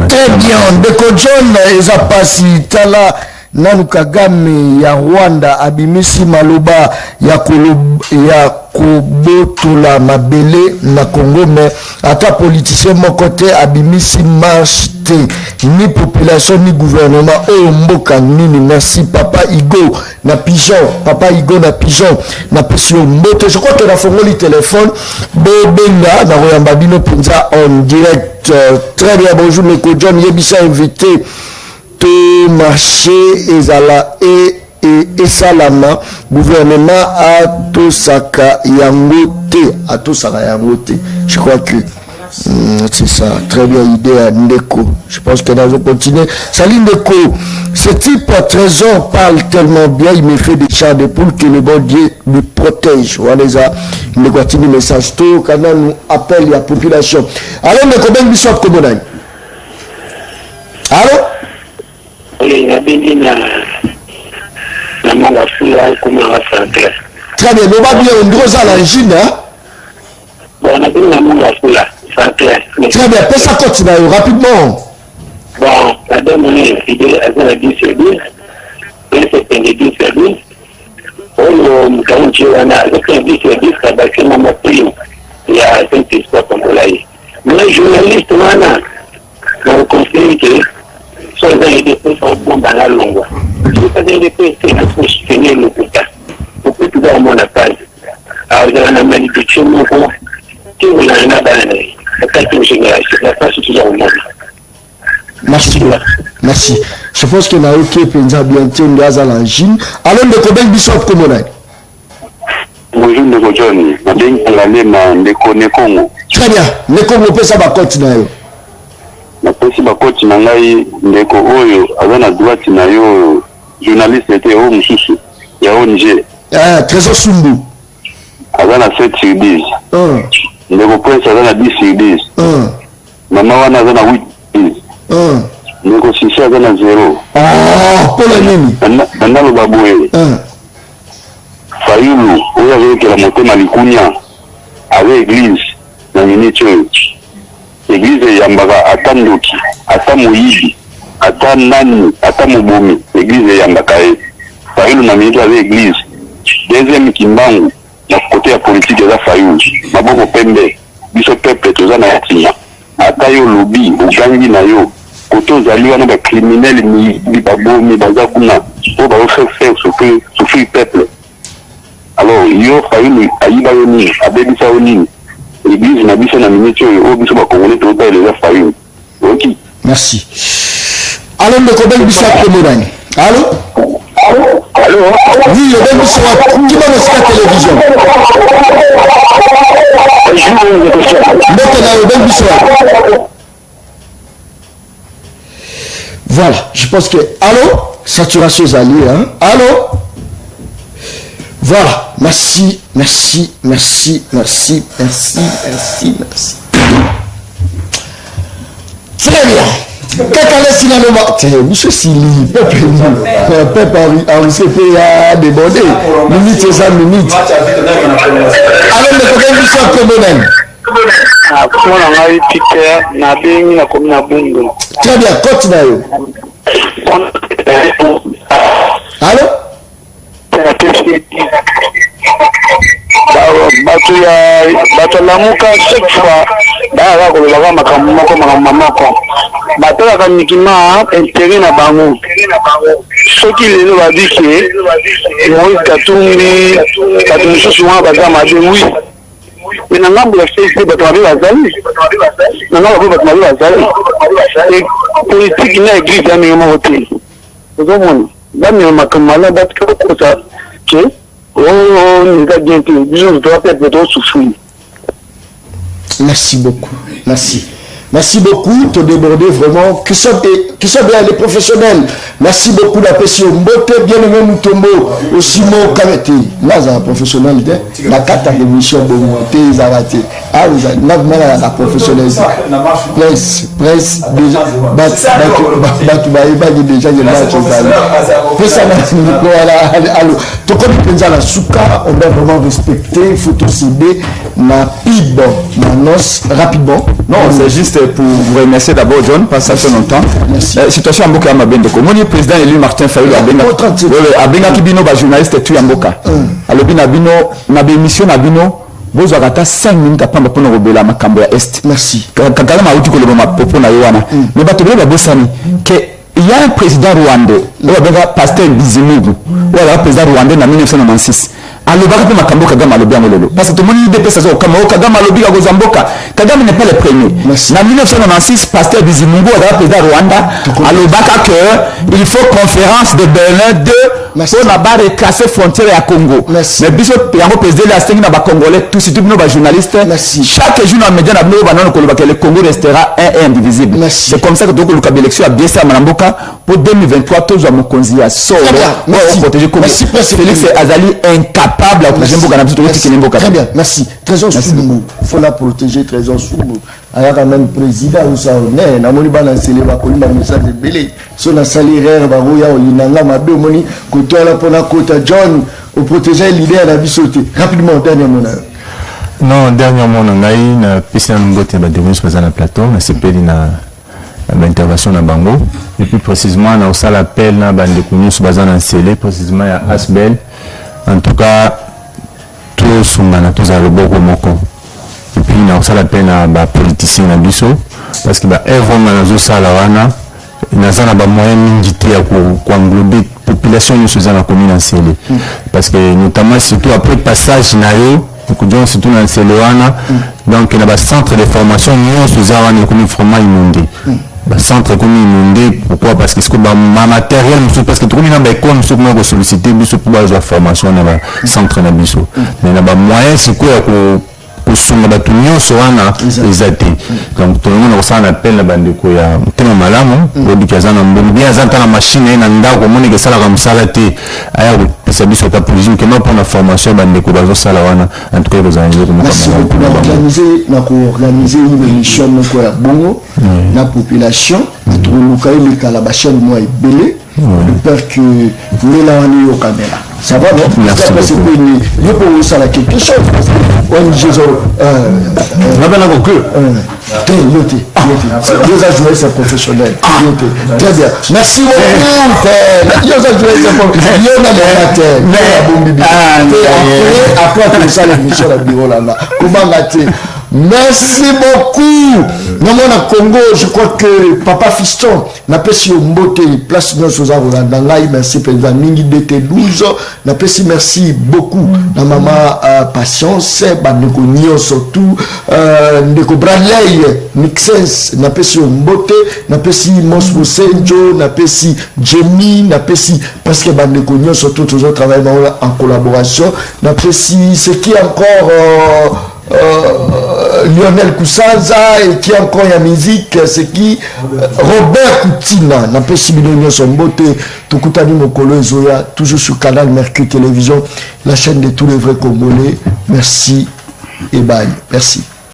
très bien Ndeko John eza pasi tala Nanu Kagame ya Rwanda abimisi maloba ya kobotola mabele na Congo mais ata politicien moko te abimisi marche te ni population ni gouvernement oyo mboka nini. Merci papa Igo na pigeon na pesi mbote. Je crois que na fongoli téléphone benga na royamba bino penza en direct. Très bien, bonjour Ndeko John yebisa invité to marché ezala et salama gouvernement atosaka yangote. Je crois que c'est ça, très bien idée à Ndeko. Je pense que nous allons continuer. Salut Ndeko, ce type à trésor parle tellement bien, il me fait des chats de poule que le bon Dieu lui protège. Voilà les continue message tout quand nous appelle la population. Alors Ndeko ben bisou comme on. Allô? Très bien, nous va bien une grosse à l'angine, hein? Très bien, peux ça continuer rapidement. Bon, la dame est fidèle à la 10 sur 10, c'est 10 sur 10. On a 10 sur 10, ça va faire ma prime. Il y a 5 histoires comme là. Mais journaliste, on conseille que soit les dépenses sont bonnes dans la longue. Si vous avez des dépenses, c'est pour soutenir le quota. Pour que tout le monde a pas. Alors, vous avez un manipulation, qui vous l'a un abandonné. La quatrième génération, la face est toujours au monde. Merci. Je pense que na OK penza bientôt ndaza la Chine. Alors Ndeko ben bisop comme on a. Bonjour Ndeko John, na ben ngale ma Ndeko Nekongo. Très bien. Nekongo pesa ba compte na yo. Na pesi ba compte na ngai Ndeko oyo azana droite na yo journaliste était au Mususu ya ONG. Trésor Sumbu. Azana 7 sur 10. Ndeko Prince azana 10 sur 10. Mama wana azana 8 Ndeko Sisi azana 0. Pour la nini? Bandalo baboué. Fayulu, oyo azokela motema likunya avec église na nini church. Église eyambaka ata ndoki, ata moyibi, ata nani, ata mobomi. Église eyambaka ye. Fayulu na minito avec église. Deuxième kimbangu na côté ya politique eza Fayulu. Maboko pembe, biso peuple toza na yatima. Ata yo lobi, ogangi na yo. Koto ozali wana bacriminel mi babomi baza kuna po baofaire souffrir peuple. Alors yo Fayulu ayiba yo nini abebisa yo nini église na biso na minute oyo biso bakongole totaleza Fayulu. Ok, merci. Alors Ndeko ben biso akomodani. Allô? Oui, le ben biso qui va nous faire télévision. Ndeko na le ben biso. Voilà, je pense que... Allô? Saturation alliée, hein? Allô? Voilà, merci. Très bien. Quelqu'un laisse il a le bas. Monsieur Sili, peuple Henri CP a débordé. Minute et ça, minute. Alors, le problème du soir comme on aime. Très bien, continue. Allô? bato lamuka chaque fois baya kolobaka makambo moko batalaka mikima intérêt na bango soki lelo badike Moïse Katumbi bato mosusu wana baza mabe wi mais na ngambo ya fese bato mabe bazali na ngambo bato mabe bazali politique na église ya ndenge moko te ozomona bamema makambo mala bato kokosa ke merci beaucoup. Merci beaucoup, te déborder vraiment. Qui sont bien les professionnels. Merci beaucoup la pression. Mbote bien aimé Mutombo. Aussi mon Kamete. Là, c'est un professionnel. La carte d'émission de monter, ils ont raté. Ah, vous avez la professionnalisme. Presse, déjà. Déjà, il y a on doit vraiment respecter, photocéder, ma PIB, ma noce, rapidement. Non, c'est juste pour vous remercier d'abord, John, parce que ça fait longtemps. Merci. Situation à Mboka Mabendeko. Mon président élu Martin Fayulu a benga kibino ba journaliste tu ya Mboka. Alobi na bino na émission na bino bozo akata 5 minutes apamba pona robela makambo ya est. Merci. Kakala ma uti ko le ma popo na yowana. Mais bato ba bosani que il y a un président rwandais, pasteur Bizimungu, ou alors président rwandais en 1996. alobaka pe makambo Kagame alobi lelo parce que tout le monde dit ça Kagame alobi ka Zamboka. Kagame n'est pas le premier. En 1996 pasteur Bizimungu a président Rwanda alobaka que il faut conférence de Berlin 2 pour na ba reclasser frontière ya Congo. Mais biso yango président la stingi na ba congolais tous surtout nos journalistes chaque jour na média na bino banana ko le Congo restera un et indivisible. C'est comme ça que donc le élection a bien ça Mboka pour 2023 tous à mokonzi ya solo pour protéger comme Félix Azali incapable à protéger Mboka na biso to Mboka. Très bien, merci. Trésor Soumou, faut la protéger Trésor Soumou. Alors quand même président ou ça on na moni bana sele ba ko message de belé so na salaire ba roya o linanga mabe moni ko to la pona kota John au protéger leader na bisoté rapidement dernier mot. Non, dernièrement on a eu na piscine ngote ba devenus présent na plateau na sepeli na intervention na bango et puis précisément na ça l'appel na bande kunus bazana na scellé précisément ya Asbel en tout cas tout sumana tous à le boko moko et puis na ça l'appel na ba politicien na biso parce que ba evonga na zo sala wana na zana ba moyen mingi te ya ko englober population nyonso za na commune na scellé parce que notamment surtout après passage na yo donc surtout dans scellé wana donc na ba centre de formation nyonso za wana ko vraiment inondé centre comme inondé pourquoi parce que ce que ma matériel parce que tout le monde a école nous sommes sollicité pour la formation dans le centre na biso mais na ba moyen c'est quoi pour songa ba tunyo so wana ezate donc tout le monde ça appelle la bande ko ya tema malamu éducation na mbongo bien zanta na machine na ndako moni ke sala comme ça te aya ko ça biso ta politique que non pour la formation bande ko bazo sala wana en tout cas vous allez organiser une émission ko ya bongo la population pour le cas la chaîne moi belé j'espère que vous voulez la au caméra ça va non merci beaucoup je peux vous ça la quelque chose on Jésus on va la conclure Dieu a joué ses professionnels très bien merci beaucoup Dieu a joué ses professionnels après ça l'émission la bureau là comment gâter. Merci beaucoup. Dans mon Congo, je crois que Papa Fiston n'a pas si mbote place nous aux Rolandanga. Merci président Mingi DT12. N'a pas si merci beaucoup. La maman patience, bandeko nyo surtout ndeko Bradley Mixens n'a pas si mbote, n'a pas si Mosmo Senjo, n'a pas si Jamie, n'a pas si parce que bandeko nyo surtout toujours travaillent en collaboration. N'a pas si ce qui est encore Lionel Koussaza et qui encore y a musique c'est qui Robert Koutina n'a pas si millions son beauté Tokutani Mokolo Zoya toujours sur Canal Mercure Télévision la chaîne de tous les vrais Congolais merci et bye merci.